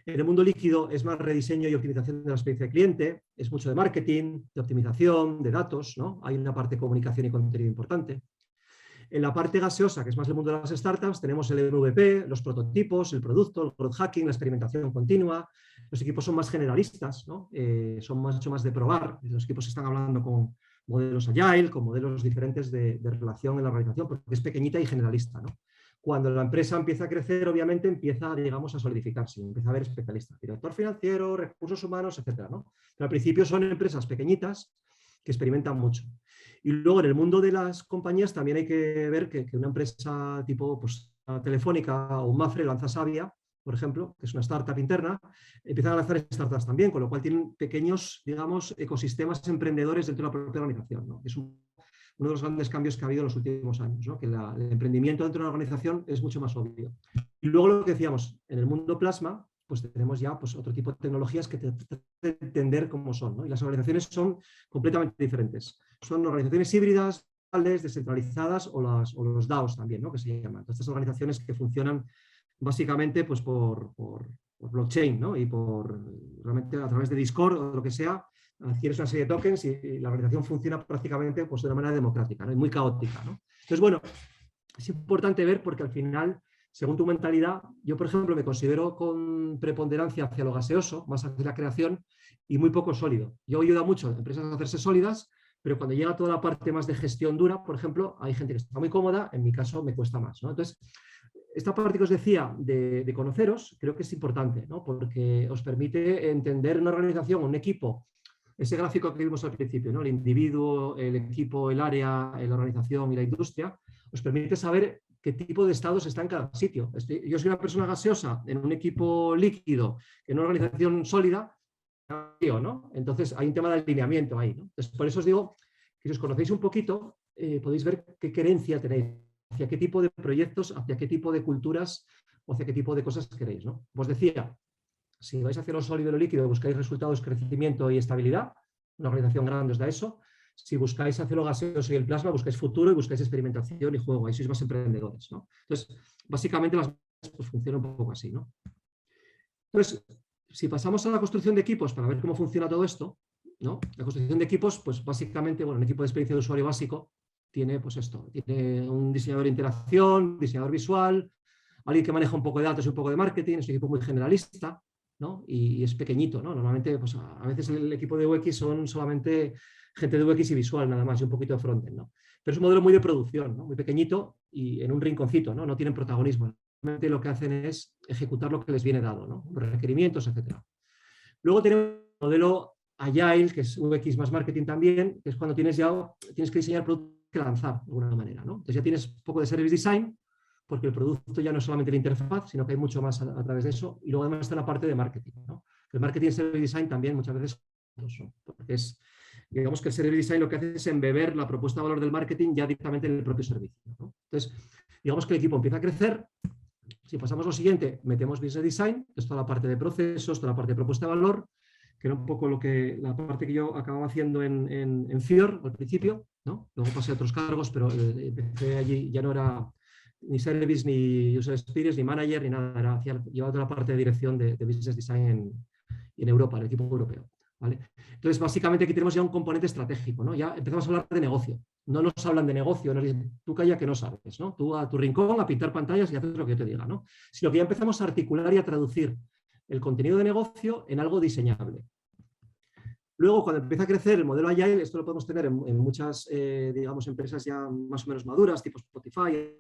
Speaker 3: En el mundo líquido es más rediseño y optimización de la experiencia de cliente, es mucho de marketing, de optimización, de datos, ¿no? Hay una parte de comunicación y contenido importante. En la parte gaseosa, que es más el mundo de las startups, tenemos el MVP, los prototipos, el producto, el growth hacking, la experimentación continua. Los equipos son más generalistas, ¿no? Son mucho más de probar. Los equipos están hablando con modelos agile, con modelos diferentes de relación en la organización, porque es pequeñita y generalista, ¿no? Cuando la empresa empieza a crecer, obviamente empieza, digamos, a solidificarse, empieza a haber especialistas, director financiero, recursos humanos, etcétera, ¿no? Pero al principio son empresas pequeñitas que experimentan mucho. Y luego en el mundo de las compañías también hay que ver que una empresa tipo pues, Telefónica o Mafre lanza Savia, por ejemplo, que es una startup interna, empiezan a lanzar startups también, con lo cual tienen pequeños, digamos, ecosistemas emprendedores dentro de la propia organización, ¿no? Es uno de los grandes cambios que ha habido en los últimos años, ¿no? Que el emprendimiento dentro de una organización es mucho más obvio. Y luego lo que decíamos, en el mundo plasma, pues tenemos ya pues, otro tipo de tecnologías que te de entender cómo son, ¿no? Y las organizaciones son completamente diferentes. Son organizaciones híbridas, descentralizadas o los DAOs también, ¿no? Que se llaman. Entonces, estas organizaciones que funcionan básicamente pues, por blockchain, ¿no? Y realmente a través de Discord o lo que sea, adquieres una serie de tokens y la organización funciona prácticamente pues, de una manera democrática, ¿no? Y muy caótica, ¿no? Entonces, bueno, es importante ver porque al final, según tu mentalidad, yo, por ejemplo, me considero con preponderancia hacia lo gaseoso, más hacia la creación, y muy poco sólido. Yo ayudo mucho a empresas a hacerse sólidas, pero cuando llega toda la parte más de gestión dura, por ejemplo, hay gente que está muy cómoda, en mi caso me cuesta más, ¿no? Entonces, esta parte que os decía de conoceros, creo que es importante, ¿no? Porque os permite entender una organización, un equipo, ese gráfico que vimos al principio, ¿no? El individuo, el equipo, el área, la organización y la industria, os permite saber qué tipo de estados está en cada sitio. Yo soy una persona gaseosa en un equipo líquido, en una organización sólida, ¿no? Entonces hay un tema de alineamiento ahí, ¿no? Entonces, por eso os digo que si os conocéis un poquito, podéis ver qué querencia tenéis, hacia qué tipo de proyectos, hacia qué tipo de culturas o hacia qué tipo de cosas queréis, ¿no? Os decía, si vais hacia lo sólido y lo líquido, buscáis resultados, crecimiento y estabilidad, una organización grande os da eso. Si buscáis hacia lo gaseoso y el plasma, buscáis futuro y buscáis experimentación y juego, ahí sois más emprendedores, ¿no? Entonces, básicamente las pues, funcionan un poco así, ¿no? Entonces, si pasamos a la construcción de equipos para ver cómo funciona todo esto, ¿no? La construcción de equipos, pues básicamente, bueno, un equipo de experiencia de usuario básico tiene pues esto, tiene un diseñador de interacción, diseñador visual, alguien que maneja un poco de datos y un poco de marketing, es un equipo muy generalista, ¿no? Y es pequeñito, ¿no? Normalmente, pues a veces el equipo de UX son solamente gente de UX y visual nada más y un poquito de frontend, ¿no? Pero es un modelo muy de producción, ¿no? Muy pequeñito y en un rinconcito, ¿no? No tienen protagonismo. Realmente lo que hacen es ejecutar lo que les viene dado, ¿no? Los requerimientos, etc. Luego tenemos un modelo Agile, que es UX más marketing también, que es cuando tienes que diseñar productos que lanzar de alguna manera, ¿no? Entonces ya tienes un poco de service design, porque el producto ya no es solamente la interfaz, sino que hay mucho más a través de eso. Y luego además está la parte de marketing, ¿no? El marketing y el service design también muchas veces son, porque es, digamos que el service design lo que hace es embeber la propuesta de valor del marketing ya directamente en el propio servicio, ¿no? Entonces, digamos que el equipo empieza a crecer. Si pasamos lo siguiente, metemos business design, que es toda la parte de procesos, toda la parte de propuesta de valor, que era un poco la parte que yo acababa haciendo en Fior al principio, ¿no? Luego pasé a otros cargos, pero empecé allí, ya no era ni service, ni user experience, ni manager, ni nada, llevaba toda la parte de dirección de business design en Europa, en el equipo europeo, ¿vale? Entonces, básicamente aquí tenemos ya un componente estratégico, ¿no? Ya empezamos a hablar de negocio. No nos hablan de negocio, nos dicen, tú calla que no sabes, ¿no? Tú a tu rincón, a pintar pantallas y haces lo que yo te diga, ¿no? Sino que ya empezamos a articular y a traducir el contenido de negocio en algo diseñable. Luego, cuando empieza a crecer el modelo Agile, esto lo podemos tener en muchas, digamos, empresas ya más o menos maduras, tipo Spotify.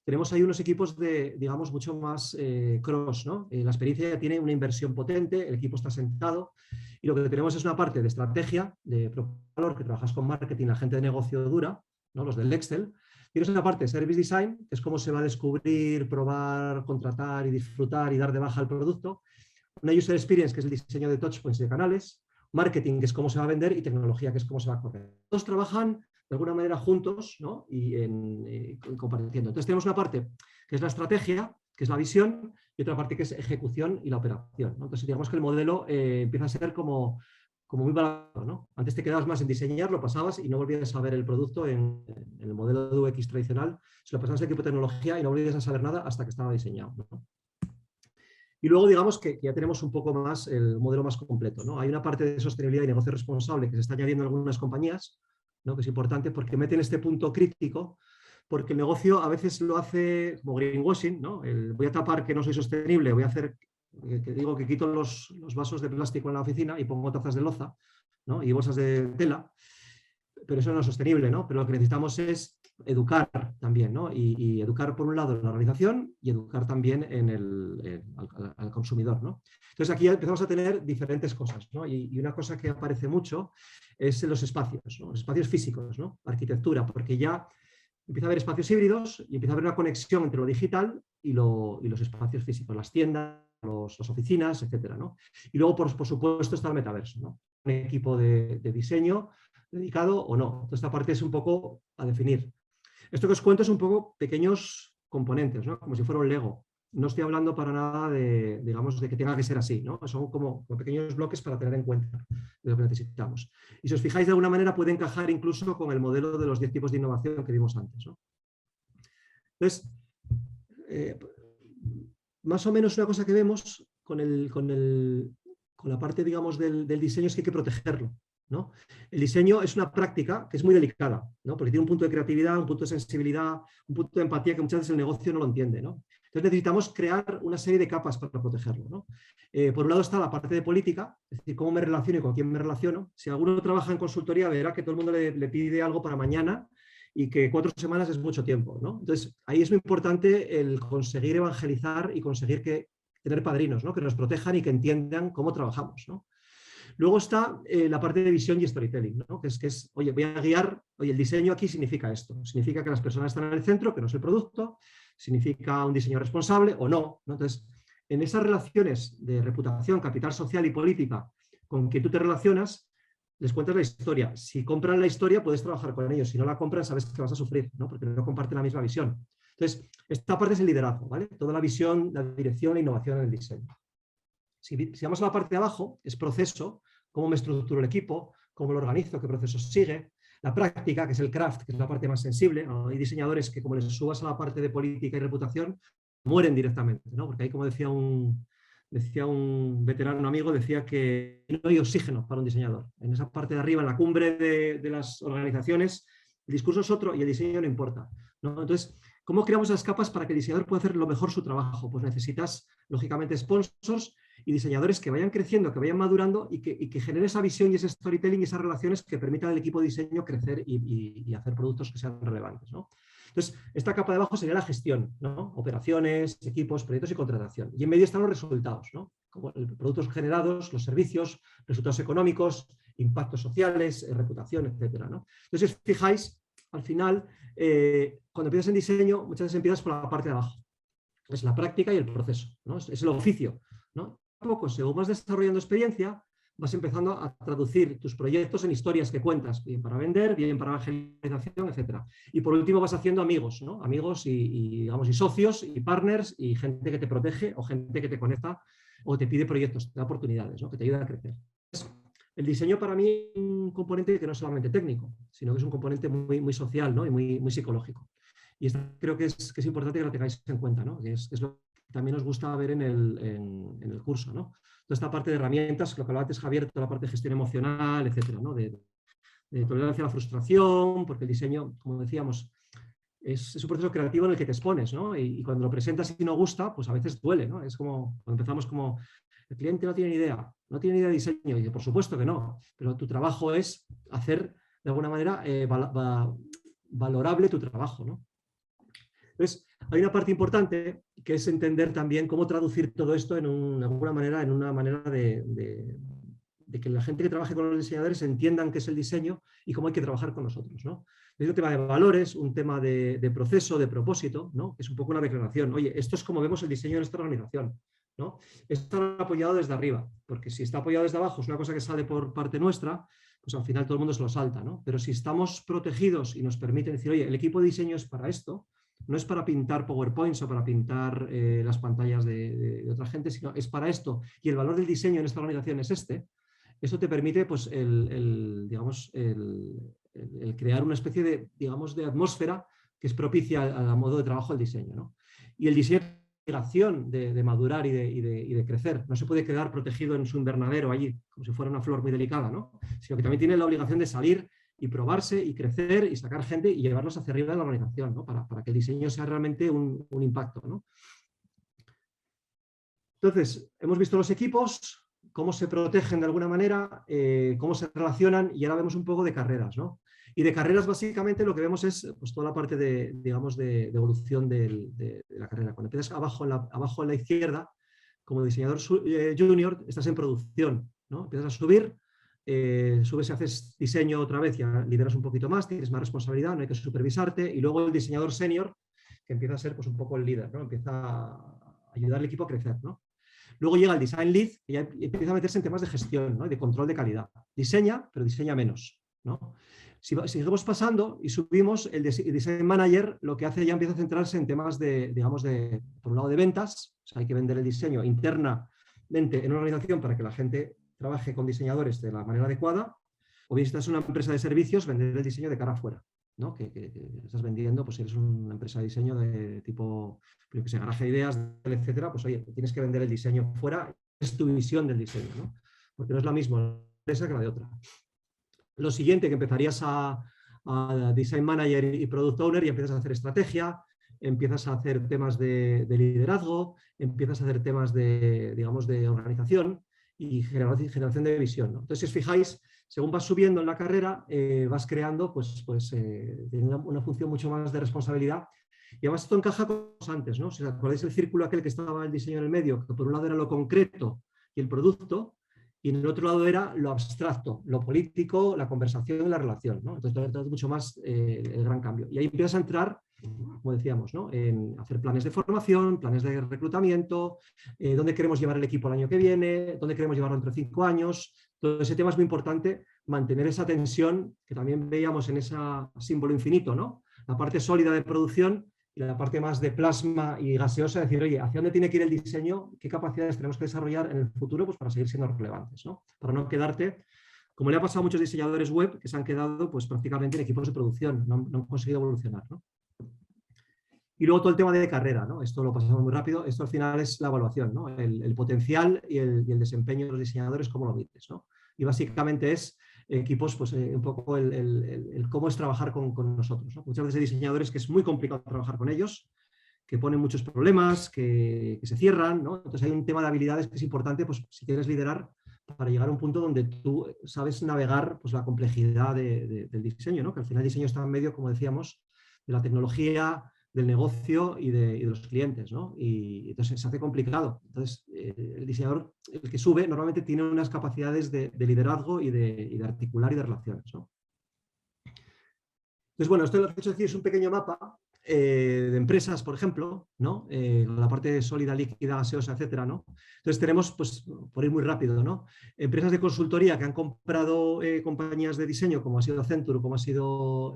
Speaker 3: Tenemos ahí unos equipos digamos, mucho más cross, ¿no? La experiencia ya tiene una inversión potente, el equipo está sentado y lo que tenemos es una parte de estrategia, de valor, que trabajas con marketing, la gente de negocio dura, ¿no? Los del Excel. Tienes una parte de service design, que es cómo se va a descubrir, probar, contratar y disfrutar y dar de baja el producto. Una user experience, que es el diseño de touchpoints y de canales. Marketing, que es cómo se va a vender, y tecnología, que es cómo se va a correr. Todos trabajan de alguna manera juntos, ¿no? Y compartiendo. Entonces tenemos una parte que es la estrategia, que es la visión, y otra parte que es ejecución y la operación, ¿no? Entonces digamos que el modelo empieza a ser como muy barato, ¿no? Antes te quedabas más en diseñar, lo pasabas y no volvías a ver el producto en el modelo de UX tradicional, se lo pasabas al equipo de tecnología y no volvías a saber nada hasta que estaba diseñado, ¿no? Y luego digamos que ya tenemos un poco más el modelo más completo, ¿no? Hay una parte de sostenibilidad y negocio responsable que se está añadiendo en algunas compañías, ¿no? Que es importante porque meten este punto crítico, porque el negocio a veces lo hace como greenwashing, ¿no? Voy a tapar que no soy sostenible, voy a hacer, que digo que quito los vasos de plástico en la oficina y pongo tazas de loza, ¿no? Y bolsas de tela, pero eso no es sostenible, ¿no? Pero lo que necesitamos es educar también, ¿no? Y educar por un lado en la organización y educar también al consumidor, ¿no? Entonces aquí ya empezamos a tener diferentes cosas, ¿no? Y una cosa que aparece mucho es en los espacios, ¿no? Los espacios físicos, ¿no? Arquitectura, porque ya empieza a haber espacios híbridos y empieza a haber una conexión entre lo digital y los espacios físicos, las tiendas, las oficinas, etcétera, ¿no? Y luego, por supuesto, está el metaverso, ¿no? Un equipo de diseño dedicado o no. Entonces, esta parte es un poco a definir. Esto que os cuento es un poco pequeños componentes, ¿no? Como si fuera un Lego. No estoy hablando para nada digamos, de que tenga que ser así, ¿no? Son como pequeños bloques para tener en cuenta de lo que necesitamos. Y si os fijáis, de alguna manera puede encajar incluso con el modelo de los 10 tipos de innovación que vimos antes, ¿no? Entonces, más o menos una cosa que vemos con la parte, digamos, del diseño es que hay que protegerlo, ¿no? El diseño es una práctica que es muy delicada, ¿no? Porque tiene un punto de creatividad, un punto de sensibilidad, un punto de empatía que muchas veces el negocio no lo entiende, ¿no? Entonces necesitamos crear una serie de capas para protegerlo, ¿no? Por un lado está la parte de política, es decir, cómo me relaciono y con quién me relaciono. Si alguno trabaja en consultoría verá que todo el mundo le pide algo para mañana y que 4 semanas es mucho tiempo, ¿no? Entonces ahí es muy importante el conseguir evangelizar y conseguir tener padrinos, ¿no? Que nos protejan y que entiendan cómo trabajamos, ¿no? Luego está la parte de visión y storytelling, ¿no? que es, oye, voy a guiar, oye, el diseño aquí significa esto, significa que las personas están en el centro, que no es el producto, significa un diseño responsable o no, ¿no? Entonces, en esas relaciones de reputación, capital social y política con quien tú te relacionas, les cuentas la historia. Si compran la historia, puedes trabajar con ellos. Si no la compran, sabes que vas a sufrir, ¿no? Porque no comparten la misma visión. Entonces, esta parte es el liderazgo, ¿vale? Toda la visión, la dirección, la innovación en el diseño. Si vamos a la parte de abajo, es proceso, cómo me estructuro el equipo, cómo lo organizo, qué procesos sigue. La práctica, que es el craft, que es la parte más sensible. Hay diseñadores que como les subas a la parte de política y reputación, mueren directamente, ¿no? Porque ahí, como decía un veterano amigo, decía que no hay oxígeno para un diseñador. En esa parte de arriba, en la cumbre de las organizaciones, el discurso es otro y el diseño no importa, ¿no? Entonces, ¿cómo creamos las capas para que el diseñador pueda hacer lo mejor su trabajo? Pues necesitas, lógicamente, sponsors y diseñadores que vayan creciendo, que vayan madurando y que generen esa visión y ese storytelling y esas relaciones que permitan al equipo de diseño crecer y hacer productos que sean relevantes, ¿no? Entonces, esta capa de abajo sería la gestión, ¿no? Operaciones, equipos, proyectos y contratación. Y en medio están los resultados, ¿no? como productos generados, los servicios, resultados económicos, impactos sociales, reputación, etcétera, ¿no? Entonces, si os fijáis, al final, cuando empiezas en diseño, muchas veces empiezas por la parte de abajo. Es la práctica y el proceso, ¿no? Es el oficio, ¿no? Poco, según vas desarrollando experiencia, vas empezando a traducir tus proyectos en historias que cuentas, bien para vender, bien para evangelización, etcétera. Y por último vas haciendo amigos, ¿no? Amigos digamos, y socios y partners y gente que te protege o gente que te conecta o te pide proyectos, te da oportunidades, ¿no? Que te ayuda a crecer. El diseño para mí es un componente que no es solamente técnico, sino que es un componente muy, muy social, ¿no? Y muy psicológico. Y esto creo que es importante que lo tengáis en cuenta, ¿no? Que es lo que también os gusta ver en el curso, ¿no? Toda esta parte de herramientas, lo que hablaba antes Javier, toda la parte de gestión emocional, etcétera, ¿no? De tolerancia a la frustración, porque el diseño, como decíamos, es un proceso creativo en el que te expones, ¿no? Y cuando lo presentas y no gusta, pues a veces duele, ¿no? Es como cuando empezamos como, el cliente no tiene ni idea de diseño, y por supuesto que no, pero tu trabajo es hacer, de alguna manera, valorable tu trabajo, ¿no? Entonces, hay una parte importante que es entender también cómo traducir todo esto de alguna manera, en una manera de que la gente que trabaje con los diseñadores entiendan qué es el diseño y cómo hay que trabajar con nosotros, ¿no? Es un tema de valores, un tema de proceso, de propósito, ¿no? Es un poco una declaración. Oye, esto es como vemos el diseño en esta organización, ¿no? Está apoyado desde arriba, porque si está apoyado desde abajo es una cosa que sale por parte nuestra, pues al final todo el mundo se lo salta, ¿no? Pero si estamos protegidos y nos permiten decir, oye, el equipo de diseño es para esto, no es para pintar PowerPoints o para pintar las pantallas de otra gente, sino es para esto. Y el valor del diseño en esta organización es este. Eso te permite, pues, digamos, el crear una especie de, digamos, de atmósfera que es propicia al modo de trabajo del diseño, ¿no? Y el diseño es la obligación de madurar y de crecer. No se puede quedar protegido en su invernadero allí, como si fuera una flor muy delicada, ¿no? Sino que también tiene la obligación de salir y probarse y crecer y sacar gente y llevarlos hacia arriba de la organización, ¿no? Para que el diseño sea realmente un impacto, ¿no? Entonces, hemos visto los equipos, cómo se protegen de alguna manera, cómo se relacionan, y ahora vemos un poco de carreras, ¿no? Y de carreras básicamente lo que vemos es, pues, toda la parte de, digamos, de evolución de la carrera. Cuando empiezas abajo en la izquierda, como diseñador junior, estás en producción, ¿no? Empiezas a subir, subes y haces diseño otra vez, ya lideras un poquito más, tienes más responsabilidad, no hay que supervisarte, y luego el diseñador senior, que empieza a ser, pues, un poco el líder, ¿no? Empieza a ayudar al equipo a crecer, ¿no? Luego llega el design lead, que ya empieza a meterse en temas de gestión, ¿no? Y de control de calidad. Diseña, pero diseña menos, ¿no? Si seguimos pasando y subimos, el design manager lo que hace ya empieza a centrarse en temas de, digamos, por un lado de ventas, o sea, hay que vender el diseño internamente en una organización para que la gente trabaje con diseñadores de la manera adecuada, o bien si estás en una empresa de servicios, vender el diseño de cara afuera, ¿no? Que estás vendiendo, pues si eres una empresa de diseño de tipo, que se garaje de ideas, etcétera, pues oye, tienes que vender el diseño fuera, es tu visión del diseño, ¿no? Porque no es la misma empresa que la de otra. Lo siguiente, que empezarías a Design Manager y Product Owner y empiezas a hacer estrategia, empiezas a hacer temas de liderazgo, empiezas a hacer temas de, digamos, de organización y generación de visión, ¿no? Entonces, si os fijáis, según vas subiendo en la carrera, vas creando, pues una función mucho más de responsabilidad. Y además esto encaja con los antes, ¿no? Si os acordáis el círculo aquel que estaba el diseño en el medio, que por un lado era lo concreto y el producto, y en el otro lado era lo abstracto, lo político, la conversación y la relación, ¿no? Entonces es mucho más el gran cambio. Y ahí empiezas a entrar, como decíamos, ¿no? En hacer planes de formación, planes de reclutamiento, dónde queremos llevar el equipo el año que viene, dónde queremos llevarlo dentro de 5 años. Todo ese tema es muy importante, mantener esa tensión que también veíamos en ese símbolo infinito, ¿no? La parte sólida de producción y la parte más de plasma y gaseosa, decir, oye, ¿hacia dónde tiene que ir el diseño? ¿Qué capacidades tenemos que desarrollar en el futuro, pues, para seguir siendo relevantes, ¿no? Para no quedarte, como le ha pasado a muchos diseñadores web, que se han quedado, pues, prácticamente en equipos de producción, no han conseguido evolucionar, ¿no? Y luego todo el tema de carrera, ¿no? Esto lo pasamos muy rápido. Esto al final es la evaluación, ¿no? El potencial y el desempeño de los diseñadores, cómo lo mides, ¿no? Y básicamente es equipos, pues un poco el cómo es trabajar con nosotros, ¿no? Muchas veces hay diseñadores que es muy complicado trabajar con ellos, que ponen muchos problemas, que se cierran, ¿no? Entonces hay un tema de habilidades que es importante, pues si quieres liderar, para llegar a un punto donde tú sabes navegar, pues, la complejidad del diseño, ¿no? Que al final el diseño está en medio, como decíamos, de la tecnología, del negocio y de los clientes, ¿no? Y entonces se hace complicado. Entonces, el diseñador, el que sube, normalmente tiene unas capacidades de liderazgo y de articular y de relaciones, ¿no? Entonces, bueno, esto lo que he hecho decir es un pequeño mapa de empresas, por ejemplo, ¿no? La parte sólida, líquida, gaseosa, etcétera, ¿no? Entonces tenemos, pues, por ir muy rápido, ¿no? Empresas de consultoría que han comprado compañías de diseño, como ha sido Accenture, como ha sido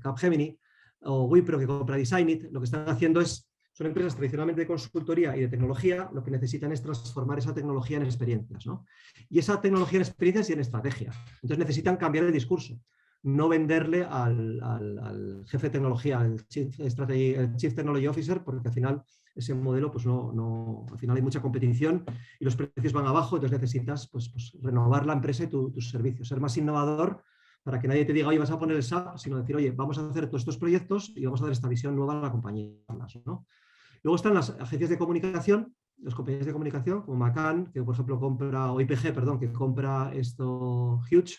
Speaker 3: Capgemini, o Wipro, que compra Designit. Lo que están haciendo son empresas tradicionalmente de consultoría y de tecnología, lo que necesitan es transformar esa tecnología en experiencias, ¿no? Y esa tecnología en experiencias y en estrategia. Entonces necesitan cambiar el discurso. No venderle al jefe de tecnología, al Chief Technology Officer, porque al final ese modelo, pues al final hay mucha competición y los precios van abajo, entonces necesitas pues renovar la empresa y tus servicios, ser más innovador para que nadie te diga, oye, vas a poner el SAP, sino decir, oye, vamos a hacer todos estos proyectos y vamos a dar esta visión nueva a la compañía, ¿no? Luego están las agencias de comunicación, las compañías de comunicación, como McCann, que por ejemplo compra, o IPG, perdón, que compra Huge,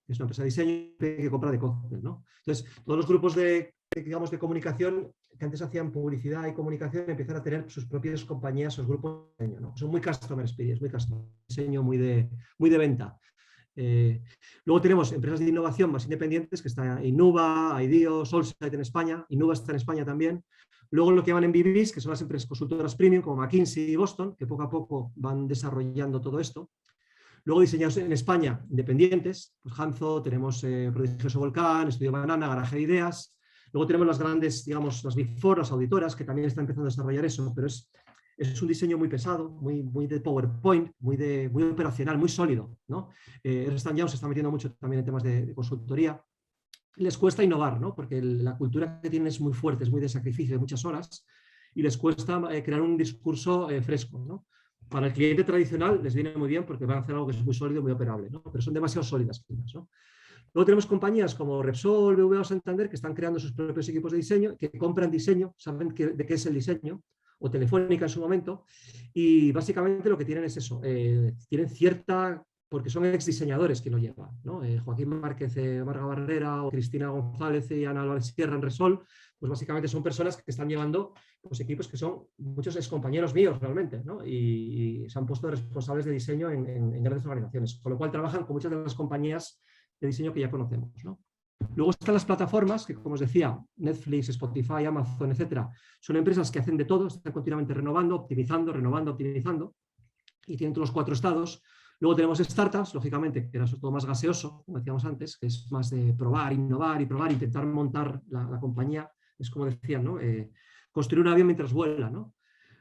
Speaker 3: que es una empresa de diseño que compra de Cocktail, ¿no? Entonces, todos los grupos digamos, de comunicación que antes hacían publicidad y comunicación empiezan a tener sus propias compañías, sus grupos de diseño, ¿no? Son muy customer experience, muy customer diseño, muy de venta. Luego tenemos empresas de innovación más independientes, que está Innuba, IDEO, Solside en España, Innuba está en España también. Luego lo que llaman MVPs, que son las empresas consultoras premium, como McKinsey y Boston, que poco a poco van desarrollando todo esto. Luego diseñados en España, independientes, pues Hanzo, tenemos Prodigioso Volcán, Estudio Banana, Garaje de Ideas. Luego tenemos las grandes, digamos, las Big Four, las auditoras, que también están empezando a desarrollar eso, pero es un diseño muy pesado, muy de PowerPoint, muy operacional, muy sólido, ¿no? Ernst & Young se está metiendo mucho también en temas de consultoría. Les cuesta innovar, ¿no? Porque la cultura que tienen es muy fuerte, es muy de sacrificio, de muchas horas, y les cuesta crear un discurso fresco, ¿no? Para el cliente tradicional les viene muy bien porque van a hacer algo que es muy sólido y muy operable, ¿no? Pero son demasiado sólidas, ¿no? Luego tenemos compañías como Repsol, BBVA o Santander que están creando sus propios equipos de diseño, que compran diseño, saben de qué es el diseño, o Telefónica en su momento, y básicamente lo que tienen es eso, tienen cierta, porque son exdiseñadores que lo llevan, ¿no? Joaquín Márquez, Marga Barrera, o Cristina González y Ana Álvarez Sierra en Repsol, pues básicamente son personas que están llevando pues, equipos que son muchos excompañeros míos realmente, ¿no? Y se han puesto responsables de diseño en grandes organizaciones, con lo cual trabajan con muchas de las compañías de diseño que ya conocemos, ¿no? Luego están las plataformas que, como os decía, Netflix, Spotify, Amazon, etcétera, son empresas que hacen de todo, están continuamente renovando, optimizando, optimizando, y tienen todos los 4 estados. Luego tenemos startups, lógicamente, que era todo más gaseoso, como decíamos antes, que es más de probar, innovar y probar, intentar montar la compañía, es como decían, ¿no? Construir un avión mientras vuela, ¿no?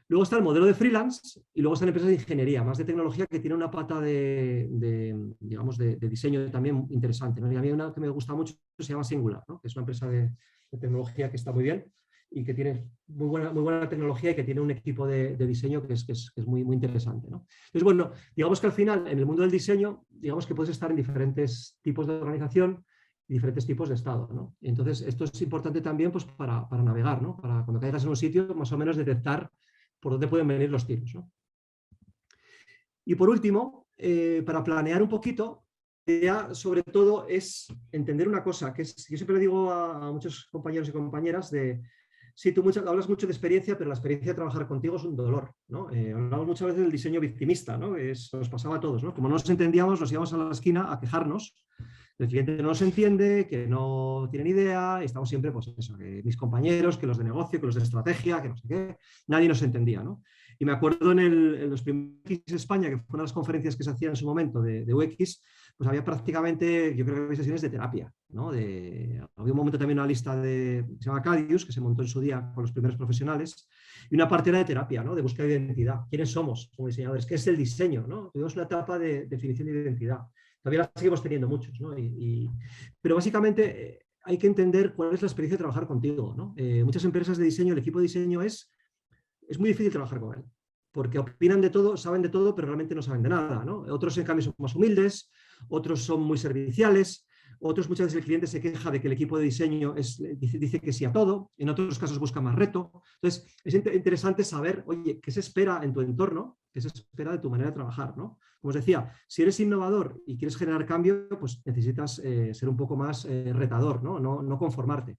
Speaker 3: Luego está el modelo de freelance y luego están empresas de ingeniería, más de tecnología, que tiene una pata digamos, de diseño también interesante, ¿no? Y a mí una que me gusta mucho se llama Singular, ¿no? Que es una empresa de tecnología que está muy bien y que tiene muy buena tecnología y que tiene un equipo de diseño que es muy interesante, ¿no? Entonces, bueno, digamos que al final, en el mundo del diseño, digamos que puedes estar en diferentes tipos de organización y diferentes tipos de estado, ¿no? Entonces, esto es importante también pues, para navegar, ¿no? Para cuando caigas en un sitio, más o menos detectar por dónde pueden venir los tiros, ¿no? Y por último, para planear un poquito, la idea sobre todo es entender una cosa, que yo siempre le digo a muchos compañeros y compañeras sí, tú hablas mucho de experiencia, pero la experiencia de trabajar contigo es un dolor, ¿no? Hablamos muchas veces del diseño victimista, ¿no? Nos pasaba a todos, ¿no? Como no nos entendíamos, nos íbamos a la esquina a quejarnos. El cliente no nos entiende, que no tiene ni idea, y estamos siempre, pues eso, que mis compañeros, que los de negocio, que los de estrategia, que no sé qué, nadie nos entendía, ¿no? Y me acuerdo en los primeros UX España, que fue una de las conferencias que se hacían en su momento de UX, pues había prácticamente, yo creo que había sesiones de terapia, ¿no? Había un momento también una lista que se llama Cadius, que se montó en su día con los primeros profesionales, y una parte era de terapia, ¿no? De búsqueda de identidad. ¿Quiénes somos como diseñadores? ¿Qué es el diseño? ¿No? Tuvimos una etapa de definición de identidad. Todavía la seguimos teniendo muchos, ¿no? Pero básicamente hay que entender cuál es la experiencia de trabajar contigo, ¿no? Muchas empresas de diseño, el equipo de diseño es muy difícil trabajar con él, porque opinan de todo, saben de todo, pero realmente no saben de nada, ¿no? Otros, en cambio, son más humildes, otros son muy serviciales, otros muchas veces el cliente se queja de que el equipo de diseño dice que sí a todo, en otros casos busca más reto. Entonces, es interesante saber, oye, ¿qué se espera en tu entorno? ¿Qué se espera de tu manera de trabajar, ¿no? Como os decía, si eres innovador y quieres generar cambio, pues necesitas ser un poco más retador, ¿no? No conformarte.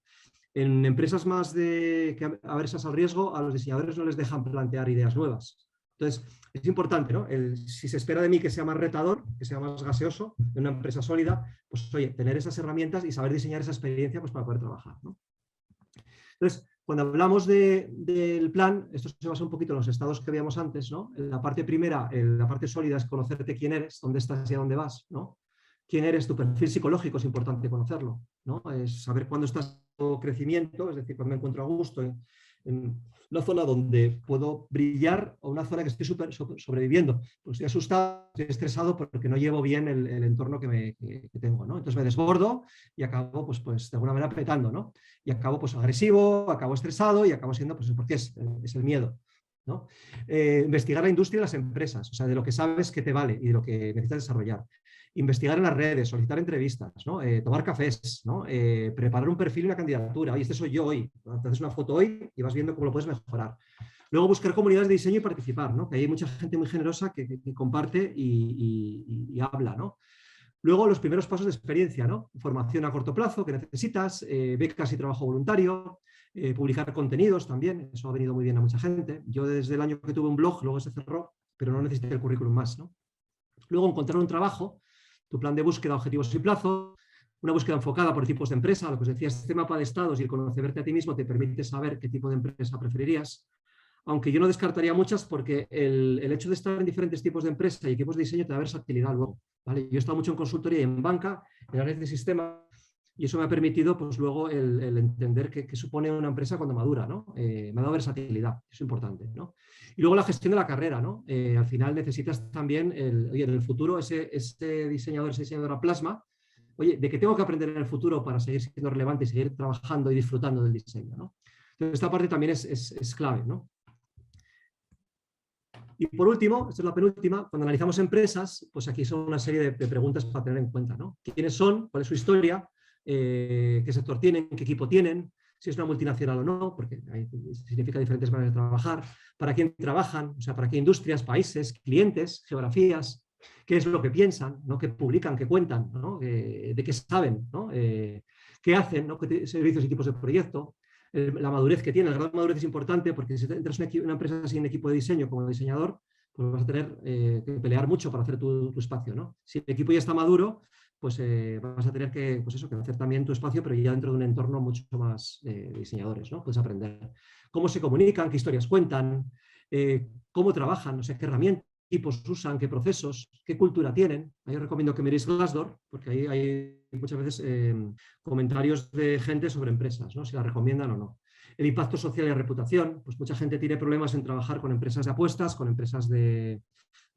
Speaker 3: En empresas más que aversas al riesgo, a los diseñadores no les dejan plantear ideas nuevas. Entonces, es importante, ¿no? Si se espera de mí que sea más retador, que sea más gaseoso, en una empresa sólida, pues oye, tener esas herramientas y saber diseñar esa experiencia pues, para poder trabajar, ¿no? Entonces, cuando hablamos del plan, esto se basa un poquito en los estados que veíamos antes, ¿no? En la parte primera, la parte sólida es conocerte quién eres, dónde estás y a dónde vas, ¿no? Quién eres, tu perfil psicológico es importante conocerlo, ¿no? Es saber cuándo estás en crecimiento, es decir, cuando me encuentro a gusto en una zona donde puedo brillar o una zona que estoy sobreviviendo. Pues estoy asustado, estoy estresado porque no llevo bien el entorno que tengo, ¿no? Entonces me desbordo y acabo pues de alguna manera petando, ¿no? Y acabo pues agresivo, acabo estresado y acabo siendo, pues porque es el miedo, ¿no? Investigar la industria y las empresas, o sea, de lo que sabes que te vale y de lo que necesitas desarrollar. Investigar en las redes, solicitar entrevistas, ¿no? Tomar cafés, ¿no? Preparar un perfil y una candidatura. Oye, este soy yo hoy. Te haces una foto hoy y vas viendo cómo lo puedes mejorar. Luego buscar comunidades de diseño y participar, ¿no? Que hay mucha gente muy generosa que comparte y habla, ¿no? Luego los primeros pasos de experiencia, ¿no? Formación a corto plazo que necesitas, becas y trabajo voluntario, publicar contenidos también, eso ha venido muy bien a mucha gente. Yo desde el año que tuve un blog, luego se cerró, pero no necesité el currículum más, ¿no? Luego encontrar un trabajo, tu plan de búsqueda, objetivos y plazos, una búsqueda enfocada por tipos de empresa, lo que os decía, este mapa de estados y el conocerte a ti mismo te permite saber qué tipo de empresa preferirías. Aunque yo no descartaría muchas porque el hecho de estar en diferentes tipos de empresa y equipos de diseño te da versatilidad luego, ¿vale? Yo he estado mucho en consultoría y en banca, en áreas de sistema, y eso me ha permitido pues, luego el entender qué supone una empresa cuando madura, ¿no? Me ha dado versatilidad, eso es importante, ¿no? Y luego la gestión de la carrera, ¿no? Al final necesitas también, oye, en el futuro, ese diseñador, esa diseñadora plasma, oye, ¿de qué tengo que aprender en el futuro para seguir siendo relevante y seguir trabajando y disfrutando del diseño, ¿no? Entonces, esta parte también es clave, ¿no? Y por último, esta es la penúltima, cuando analizamos empresas, pues aquí son una serie de preguntas para tener en cuenta, ¿no? ¿Quiénes son? ¿Cuál es su historia? ¿Qué sector tienen? ¿Qué equipo tienen? Si es una multinacional o no, porque significa diferentes maneras de trabajar. ¿Para quién trabajan? O sea, ¿para qué industrias, países, clientes, geografías? ¿Qué es lo que piensan? ¿No? ¿Qué publican? ¿Qué cuentan? ¿No? ¿De qué saben? ¿No? ¿Qué hacen? ¿No? ¿Qué servicios y tipos de proyecto? La madurez que tiene, el grado de madurez es importante porque si entras en una empresa sin equipo de diseño como diseñador, pues vas a tener que pelear mucho para hacer tu espacio, ¿no? Si el equipo ya está maduro, pues vas a tener que, pues eso, que hacer también tu espacio, pero ya dentro de un entorno mucho más de diseñadores, ¿no? Puedes aprender cómo se comunican, qué historias cuentan, cómo trabajan, o sea, qué herramientas, equipos usan, qué procesos, qué cultura tienen. Ahí os recomiendo que miréis Glassdoor, porque ahí hay muchas veces comentarios de gente sobre empresas, ¿no? Si las recomiendan o no. El impacto social y la reputación, pues mucha gente tiene problemas en trabajar con empresas de apuestas, con empresas de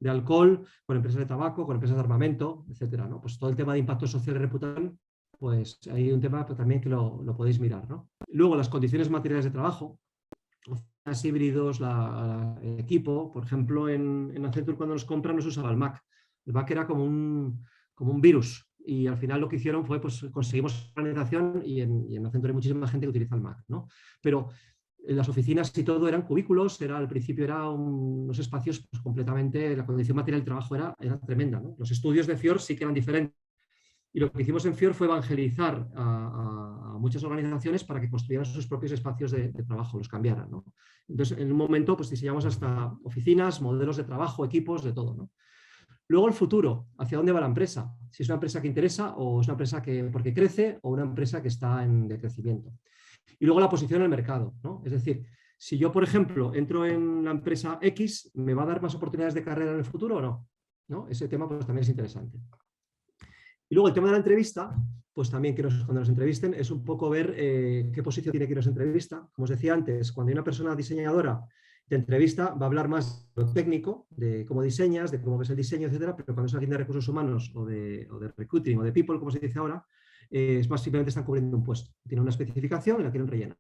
Speaker 3: alcohol, con empresas de tabaco, con empresas de armamento, etcétera, ¿no? Pues todo el tema de impacto social y reputación, pues hay un tema también que lo podéis mirar, ¿no? Luego las condiciones materiales de trabajo, híbridos, el equipo, por ejemplo, en Accenture cuando nos compran no se usaba el Mac. El Mac era como un virus y al final lo que hicieron fue, pues conseguimos organización y en Accenture hay muchísima gente que utiliza el Mac, ¿no? Pero en las oficinas y todo eran cubículos, al principio eran unos espacios pues, completamente, la condición material del trabajo era tremenda, ¿no? Los estudios de Fior sí que eran diferentes. Y lo que hicimos en Fior fue evangelizar a muchas organizaciones para que construyeran sus propios espacios de trabajo, los cambiaran, ¿no? Entonces, en un momento, pues diseñamos hasta oficinas, modelos de trabajo, equipos, de todo, ¿no? Luego el futuro, ¿hacia dónde va la empresa? Si es una empresa que interesa o es una empresa porque crece o una empresa que está en decrecimiento. Y luego la posición en el mercado, ¿no? Es decir, si yo, por ejemplo, entro en la empresa X, ¿me va a dar más oportunidades de carrera en el futuro o no? ¿No? Ese tema pues, también es interesante. Y luego el tema de la entrevista, pues también que cuando nos entrevisten es un poco ver qué posición tiene que nos entrevista. Como os decía antes, cuando hay una persona diseñadora de entrevista va a hablar más de lo técnico, de cómo diseñas, de cómo ves el diseño, etcétera, pero cuando es alguien de recursos humanos o de recruiting o de people, como se dice ahora, es más simplemente están cubriendo un puesto. Tienen una especificación y la quieren rellenar.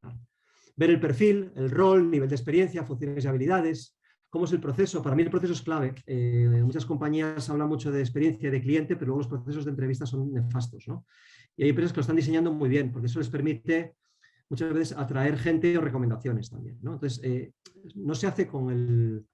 Speaker 3: Ver el perfil, el rol, nivel de experiencia, funciones y habilidades. ¿Cómo es el proceso? Para mí el proceso es clave. Muchas compañías hablan mucho de experiencia de cliente, pero luego los procesos de entrevista son nefastos, ¿no? Y hay empresas que lo están diseñando muy bien, porque eso les permite muchas veces atraer gente o recomendaciones también, ¿no? Entonces, no se hace con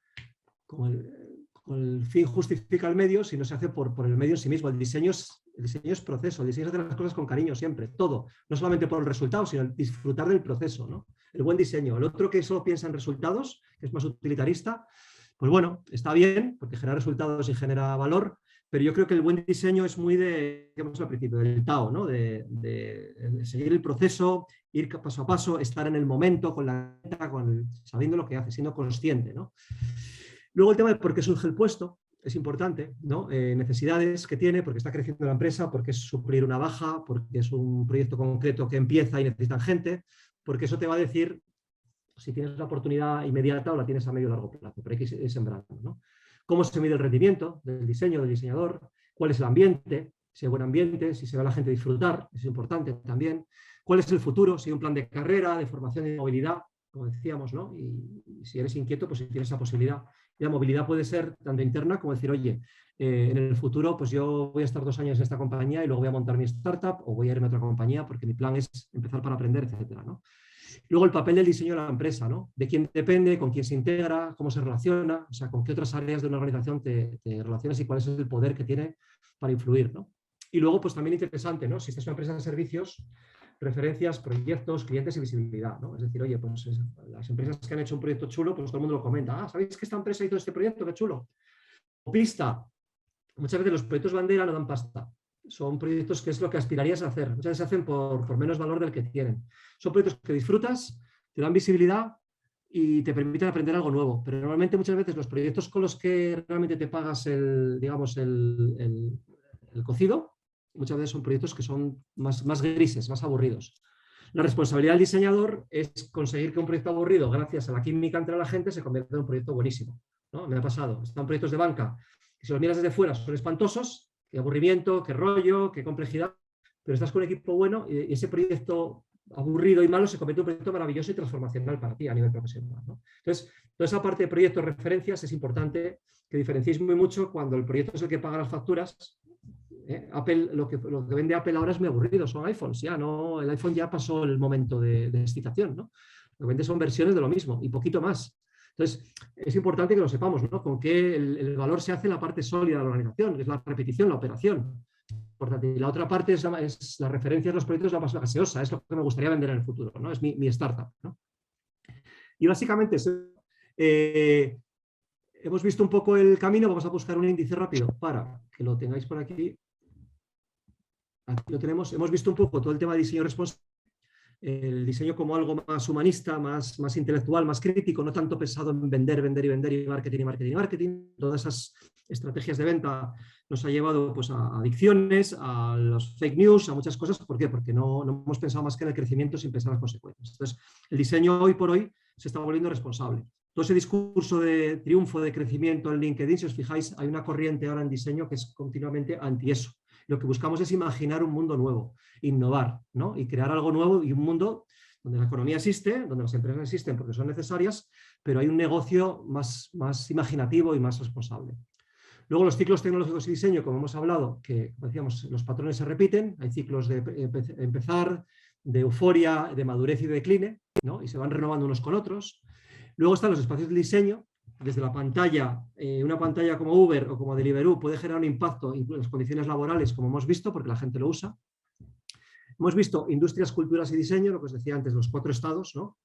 Speaker 3: el fin justifica el medio, sino se hace por el medio en sí mismo. El diseño es proceso, el diseño es hacer las cosas con cariño siempre, todo. No solamente por el resultado, sino el disfrutar del proceso, ¿no? El buen diseño. El otro que solo piensa en resultados, que es más utilitarista, pues bueno, está bien, porque genera resultados y genera valor, pero yo creo que el buen diseño es muy digamos al principio, del Tao, ¿no? De seguir el proceso, ir paso a paso, estar en el momento, sabiendo lo que hace, siendo consciente, ¿no? Luego el tema de por qué surge el puesto es importante, ¿no? Necesidades que tiene, porque está creciendo la empresa, porque es suplir una baja, porque es un proyecto concreto que empieza y necesitan gente, porque eso te va a decir si tienes una oportunidad inmediata o la tienes a medio o largo plazo, pero hay que ir sembrando, ¿no? ¿Cómo se mide el rendimiento del diseño, del diseñador? ¿Cuál es el ambiente? Si hay buen ambiente, si se ve a la gente disfrutar, es importante también. ¿Cuál es el futuro? Si hay un plan de carrera, de formación y de movilidad, como decíamos, ¿no? Y si eres inquieto, pues si tienes esa posibilidad. Y la movilidad puede ser tanto interna como decir, oye, en el futuro pues yo voy a estar 2 años en esta compañía y luego voy a montar mi startup o voy a irme a otra compañía porque mi plan es empezar para aprender, etcétera, ¿no? Luego el papel del diseño de la empresa, ¿no? De quién depende, con quién se integra, cómo se relaciona, o sea, con qué otras áreas de una organización te relacionas y cuál es el poder que tiene para influir, ¿no? Y luego, pues también interesante, ¿no? Si esta es una empresa de servicios, referencias, proyectos, clientes y visibilidad, ¿no? Es decir, oye, pues las empresas que han hecho un proyecto chulo, pues todo el mundo lo comenta. Ah, ¿sabéis que esta empresa hizo este proyecto? ¡Qué chulo! Pista. Muchas veces los proyectos bandera no dan pasta. Son proyectos que es lo que aspirarías a hacer. Muchas veces se hacen por menos valor del que tienen. Son proyectos que disfrutas, te dan visibilidad y te permiten aprender algo nuevo. Pero normalmente muchas veces los proyectos con los que realmente te pagas el cocido, muchas veces son proyectos que son más grises, más aburridos. La responsabilidad del diseñador es conseguir que un proyecto aburrido, gracias a la química entre la gente, se convierta en un proyecto buenísimo, ¿no? Me ha pasado. Están proyectos de banca que si los miras desde fuera son espantosos, qué aburrimiento, qué rollo, qué complejidad, pero estás con un equipo bueno y ese proyecto aburrido y malo se convierte en un proyecto maravilloso y transformacional para ti a nivel profesional, ¿no? Entonces, toda esa parte de proyectos, referencias, es importante que diferenciéis muy mucho cuando el proyecto es el que paga las facturas. Apple, lo que vende Apple ahora es muy aburrido, son iPhones, ya no, el iPhone ya pasó el momento de excitación, ¿no? Lo que vende son versiones de lo mismo y poquito más. Entonces, es importante que lo sepamos, ¿no? Con qué el valor se hace en la parte sólida de la organización, que es la repetición, la operación. Y la otra parte es la referencia de los proyectos, la más gaseosa, es lo que me gustaría vender en el futuro, ¿no? Es mi startup, ¿no? Y básicamente hemos visto un poco el camino, vamos a buscar un índice rápido para que lo tengáis por aquí. Aquí lo tenemos, hemos visto un poco todo el tema de diseño responsable, el diseño como algo más humanista, más intelectual, más crítico, no tanto pensado en vender y marketing. Todas esas estrategias de venta nos ha llevado pues, a adicciones, a los fake news, a muchas cosas. ¿Por qué? Porque no hemos pensado más que en el crecimiento sin pensar en las consecuencias. Entonces, el diseño hoy por hoy se está volviendo responsable. Todo ese discurso de triunfo, de crecimiento en LinkedIn, si os fijáis, hay una corriente ahora en diseño que es continuamente anti eso. Lo que buscamos es imaginar un mundo nuevo, innovar, ¿no? Y crear algo nuevo y un mundo donde la economía existe, donde las empresas existen porque son necesarias, pero hay un negocio más imaginativo y más responsable. Luego los ciclos tecnológicos y diseño, como hemos hablado, que decíamos, los patrones se repiten, hay ciclos de empezar, de euforia, de madurez y de decline, ¿no? Y se van renovando unos con otros. Luego están los espacios de diseño. Desde la pantalla, una pantalla como Uber o como Deliveroo puede generar un impacto en las condiciones laborales, como hemos visto, porque la gente lo usa. Hemos visto industrias, culturas y diseño, lo que os decía antes, los 4 estados, ¿no?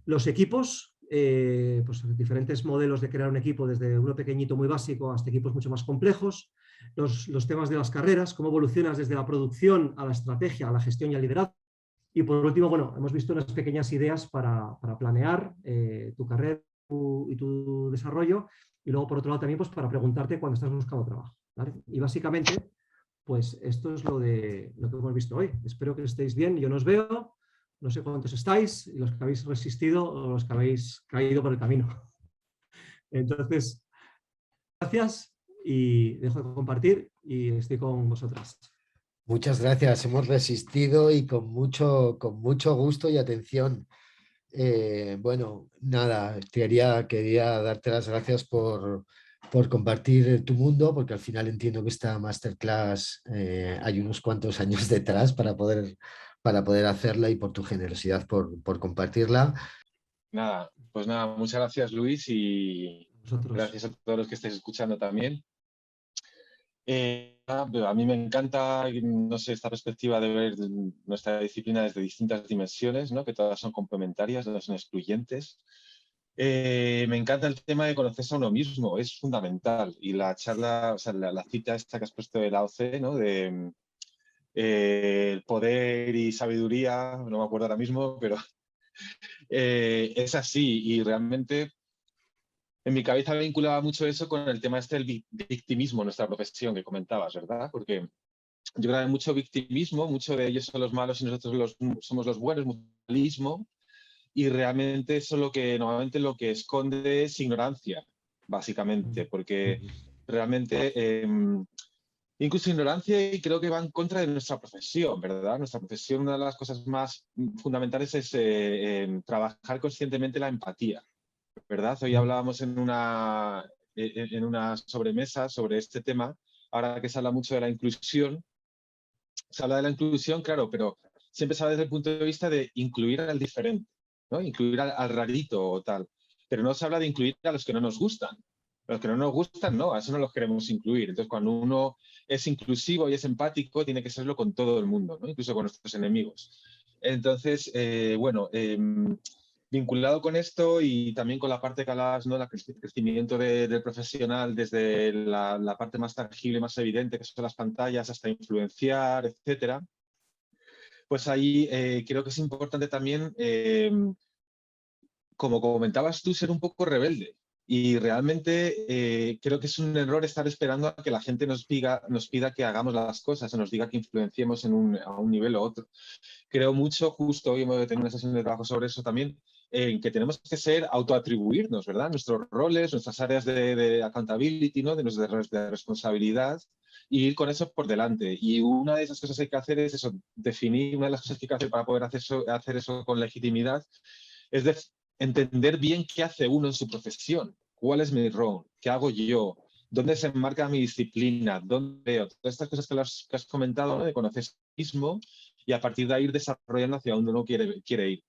Speaker 3: Los equipos, pues diferentes modelos de crear un equipo, desde uno pequeñito muy básico hasta equipos mucho más complejos. Los temas de las carreras, cómo evolucionas desde la producción a la estrategia, a la gestión y al liderazgo. Y por último, bueno, hemos visto unas pequeñas ideas para planear tu carrera y tu desarrollo, y luego por otro lado también pues para preguntarte cuando estás buscando trabajo, ¿vale? Y básicamente pues esto es lo que hemos visto hoy. Espero que estéis bien, yo no os veo, no sé cuántos estáis, y los que habéis resistido o los que habéis caído por el camino. Entonces, gracias y dejo de compartir y estoy con vosotras.
Speaker 4: Muchas gracias, hemos resistido y con mucho gusto y atención. Bueno, nada, quería darte las gracias por compartir tu mundo, porque al final entiendo que esta masterclass hay unos cuantos años detrás para poder hacerla, y por tu generosidad por compartirla.
Speaker 2: Nada, pues nada, muchas gracias Luis y
Speaker 3: vosotros.
Speaker 2: Gracias a todos los que estáis escuchando también. A mí me encanta, no sé, esta perspectiva de ver nuestra disciplina desde distintas dimensiones, ¿no? Que todas son complementarias, no son excluyentes. Me encanta el tema de conocerse a uno mismo, es fundamental. Y la charla, o sea, la cita esta que has puesto de Lao Tse, ¿no? De el poder y sabiduría, no me acuerdo ahora mismo, pero es así. Y realmente en mi cabeza me vinculaba mucho eso con el tema este del victimismo, nuestra profesión que comentabas, ¿verdad? Porque yo creo que hay mucho victimismo, mucho de ellos son los malos y nosotros somos los buenos, mucho realismo, y realmente eso normalmente lo que esconde es ignorancia, básicamente, porque realmente incluso ignorancia, y creo que va en contra de nuestra profesión, ¿verdad? Nuestra profesión, una de las cosas más fundamentales es trabajar conscientemente la empatía, ¿verdad? Hoy hablábamos en una sobremesa sobre este tema, ahora que se habla mucho de la inclusión. Se habla de la inclusión, claro, pero siempre se habla desde el punto de vista de incluir al diferente, ¿no? Incluir al rarito o tal. Pero no se habla de incluir a los que no nos gustan. A los que no nos gustan, no, a eso no los queremos incluir. Entonces, cuando uno es inclusivo y es empático, tiene que serlo con todo el mundo, ¿no? Incluso con nuestros enemigos. Entonces, bueno, vinculado con esto y también con la parte que hablabas, ¿no? El crecimiento del profesional desde la parte más tangible, más evidente, que son las pantallas, hasta influenciar, etcétera. Pues ahí creo que es importante también, como comentabas tú, ser un poco rebelde. Y realmente creo que es un error estar esperando a que la gente nos pida que hagamos las cosas o nos diga que influenciemos a un nivel u otro. Creo mucho, justo hoy hemos tenido una sesión de trabajo sobre eso también, en que tenemos que ser autoatribuirnos, ¿verdad? Nuestros roles, nuestras áreas de accountability, ¿no? De responsabilidad, y ir con eso por delante. Y una de esas cosas que hay que hacer es eso, definir, una de las cosas que hay que hacer para poder hacer eso con legitimidad, es entender bien qué hace uno en su profesión, cuál es mi rol, qué hago yo, dónde se enmarca mi disciplina, dónde veo, todas estas cosas que has comentado, ¿no? De conocer mismo, y a partir de ahí ir desarrollando hacia donde uno quiere ir.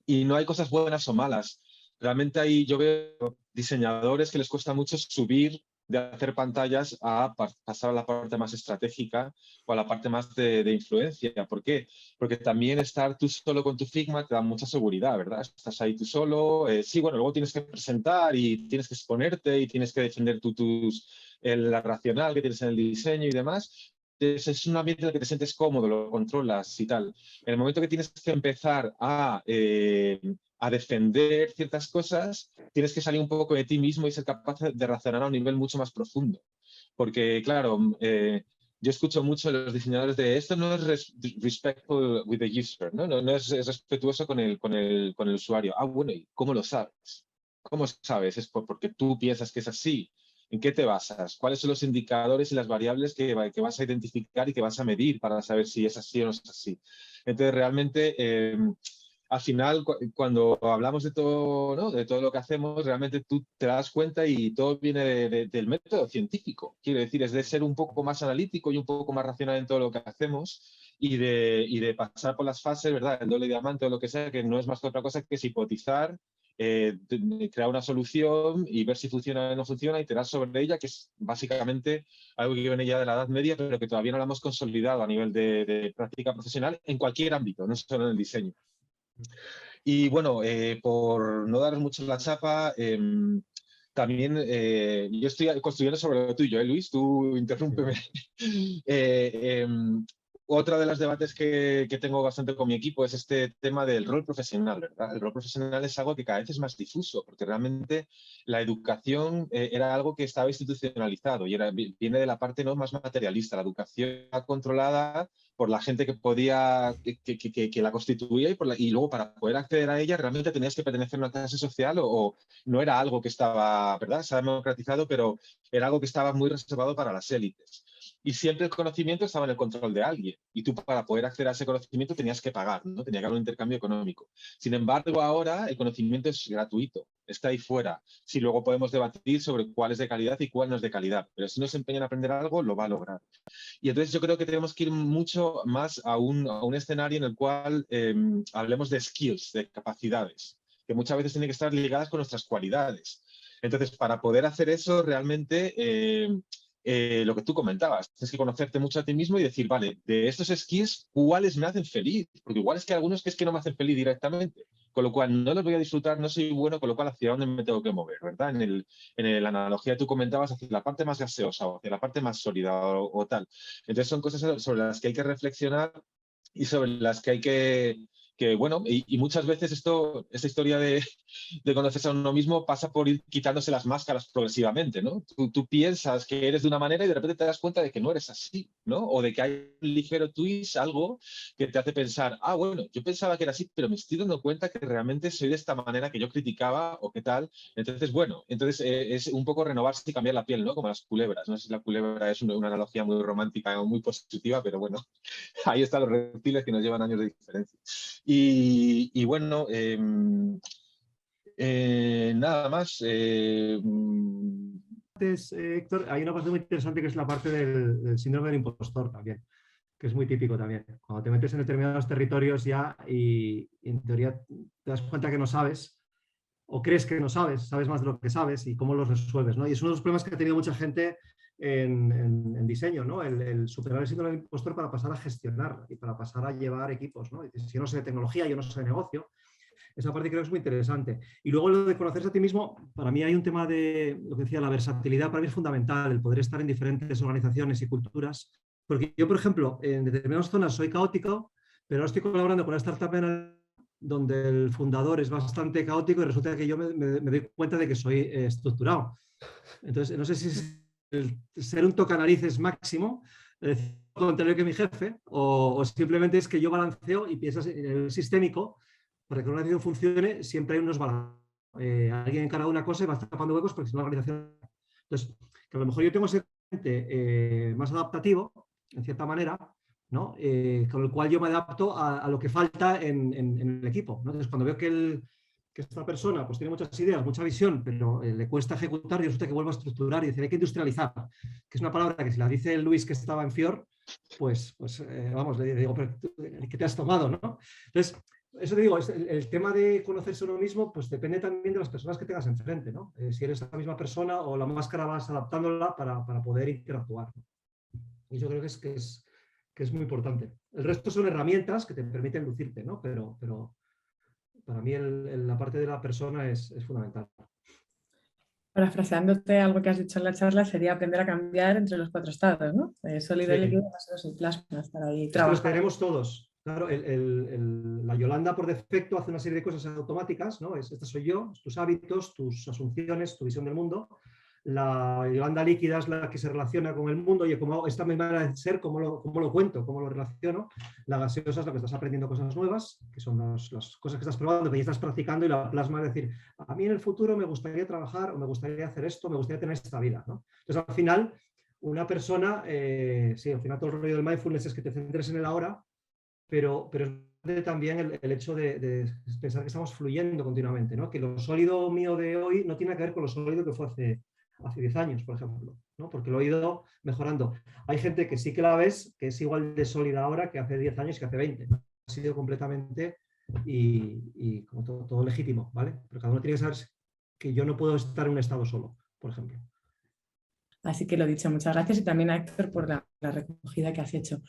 Speaker 2: Y no hay cosas buenas o malas. Realmente yo veo diseñadores que les cuesta mucho subir de hacer pantallas a pasar a la parte más estratégica o a la parte más de influencia. ¿Por qué? Porque también estar tú solo con tu Figma te da mucha seguridad, ¿verdad? Estás ahí tú solo. Sí, bueno, luego tienes que presentar y tienes que exponerte y tienes que defender la racional que tienes en el diseño y demás. Es un ambiente en el que te sientes cómodo, lo controlas y tal. En el momento que tienes que empezar a defender ciertas cosas, tienes que salir un poco de ti mismo y ser capaz de razonar a un nivel mucho más profundo. Porque, claro, yo escucho mucho a los diseñadores de esto no es respectful with the user, ¿no? No es respetuoso con el usuario. Ah, bueno, ¿y cómo lo sabes? ¿Cómo sabes? ¿Es porque tú piensas que es así? ¿En qué te basas? ¿Cuáles son los indicadores y las variables que vas a identificar y que vas a medir para saber si es así o no es así? Entonces, realmente, al final, cuando hablamos de todo, ¿no? De todo lo que hacemos, realmente tú te das cuenta y todo viene del método científico. Quiero decir, es de ser un poco más analítico y un poco más racional en todo lo que hacemos y de pasar por las fases, ¿verdad? El doble diamante o lo que sea, que no es más que otra cosa que es hipotizar, crear una solución y ver si funciona o no funciona, y iterar sobre ella, que es básicamente algo que viene ya de la Edad Media, pero que todavía no lo hemos consolidado a nivel de práctica profesional en cualquier ámbito, no solo en el diseño. Y bueno, por no daros mucho la chapa, también yo estoy construyendo sobre lo tuyo, Luis, tú interrúmpeme. Otra de los debates que tengo bastante con mi equipo es este tema del rol profesional, ¿verdad? El rol profesional es algo que cada vez es más difuso, porque realmente la educación era algo que estaba institucionalizado y viene de la parte, ¿no?, más materialista. La educación controlada por la gente que podía, que la constituía, y luego para poder acceder a ella realmente tenías que pertenecer a una clase social o no era algo que estaba, ¿verdad?, se ha democratizado, pero era algo que estaba muy reservado para las élites. Y siempre el conocimiento estaba en el control de alguien. Y tú, para poder acceder a ese conocimiento, tenías que pagar, ¿no? Tenía que haber un intercambio económico. Sin embargo, ahora el conocimiento es gratuito, está ahí fuera. Si luego podemos debatir sobre cuál es de calidad y cuál no es de calidad. Pero si uno se empeña en aprender algo, lo va a lograr. Y entonces yo creo que tenemos que ir mucho más a un escenario en el cual hablemos de skills, de capacidades, que muchas veces tienen que estar ligadas con nuestras cualidades. Entonces, para poder hacer eso, realmente, lo que tú comentabas, tienes que conocerte mucho a ti mismo y decir, vale, de estos esquís, ¿cuáles me hacen feliz? Porque igual es que hay algunos que es que no me hacen feliz directamente, con lo cual no los voy a disfrutar, no soy bueno, con lo cual hacia dónde me tengo que mover, ¿verdad? La analogía que tú comentabas, hacia la parte más gaseosa o hacia la parte más sólida o tal. Entonces son cosas sobre las que hay que reflexionar y sobre las que hay que bueno, y muchas veces esta historia de conocerse a uno mismo pasa por ir quitándose las máscaras progresivamente, ¿no? Tú piensas que eres de una manera y de repente te das cuenta de que no eres así, ¿no? O de que hay un ligero twist, algo que te hace pensar, ah, bueno, yo pensaba que era así, pero me estoy dando cuenta que realmente soy de esta manera que yo criticaba o qué tal. Entonces, bueno, es un poco renovarse y cambiar la piel, ¿no? Como las culebras. No sé si la culebra es una analogía muy romántica o muy positiva, pero bueno, ahí están los reptiles que nos llevan años de diferencia. Y bueno, nada más.
Speaker 3: Antes, Héctor, hay una parte muy interesante que es la parte del síndrome del impostor también, que es muy típico también. Cuando te metes en determinados territorios ya y en teoría te das cuenta que no sabes o crees que no sabes, sabes más de lo que sabes y cómo los resuelves, ¿no? Y es uno de los problemas que ha tenido mucha gente en diseño, ¿no? El superar el síndrome del impostor para pasar a gestionar y para pasar a llevar equipos, ¿no? Si yo no sé de tecnología, yo no sé de negocio. Esa parte creo que es muy interesante. Y luego lo de conocerse a ti mismo, para mí hay un tema de, lo que decía, la versatilidad para mí es fundamental, el poder estar en diferentes organizaciones y culturas. Porque yo, por ejemplo, en determinadas zonas soy caótico, pero ahora estoy colaborando con una startup donde el fundador es bastante caótico y resulta que yo me doy cuenta de que soy estructurado. Entonces, no sé si es el ser un tocanarices máximo, es decir, lo contrario que mi jefe, o simplemente es que yo balanceo y piensas en el sistémico. Para que una organización funcione, siempre hay unos balances. Alguien encarga una cosa y va tapando huecos porque si no la organización... Entonces, que a lo mejor yo tengo ese más adaptativo, en cierta manera, ¿no? Con el cual yo me adapto a lo que falta en el equipo, ¿no? Entonces, cuando veo que esta persona pues, tiene muchas ideas, mucha visión, pero le cuesta ejecutar y resulta que vuelve a estructurar y decir, hay que industrializar, que es una palabra que si la dice Luis que estaba en Fior, pues vamos, le digo, pero ¿qué te has tomado? ¿No? Entonces, eso te digo, el tema de conocerse uno mismo, pues depende también de las personas que tengas enfrente, ¿no? Si eres la misma persona o la máscara vas adaptándola para poder interactuar, ¿no? Y yo creo que es muy importante. El resto son herramientas que te permiten lucirte, ¿no? Pero para mí la parte de la persona es fundamental.
Speaker 1: Parafraseándote algo que has dicho en la charla, sería aprender a cambiar entre los 4 estados, ¿no? Sólido,
Speaker 3: Sí.
Speaker 1: líquido, gaseoso y plasma, estar ahí
Speaker 3: Es que los
Speaker 1: trabajando.
Speaker 3: tenemos todos. Claro, la Yolanda por defecto hace una serie de cosas automáticas, ¿no? Esta soy yo, tus hábitos, tus asunciones, tu visión del mundo. La Yolanda líquida es la que se relaciona con el mundo y como esta mi manera de ser, cómo lo cuento, cómo lo relaciono. La gaseosa es lo que estás aprendiendo cosas nuevas, que son las cosas que estás probando, que ya estás practicando, y la plasma es decir, a mí en el futuro me gustaría trabajar o me gustaría hacer esto, me gustaría tener esta vida, ¿no? Entonces al final, una persona, sí, al final todo el rollo del mindfulness es que te centres en el ahora, pero también el hecho de pensar que estamos fluyendo continuamente, ¿no? Que lo sólido mío de hoy no tiene que ver con lo sólido que fue hace 10 años, por ejemplo, ¿no? Porque lo he ido mejorando. Hay gente que sí que la ves, que es igual de sólida ahora que hace 10 años que hace 20. ¿No? Ha sido completamente y como todo legítimo, ¿vale? Pero cada uno tiene que saber que yo no puedo estar en un estado solo, por ejemplo.
Speaker 1: Así que lo dicho, muchas gracias y también a Héctor por la recogida que has hecho.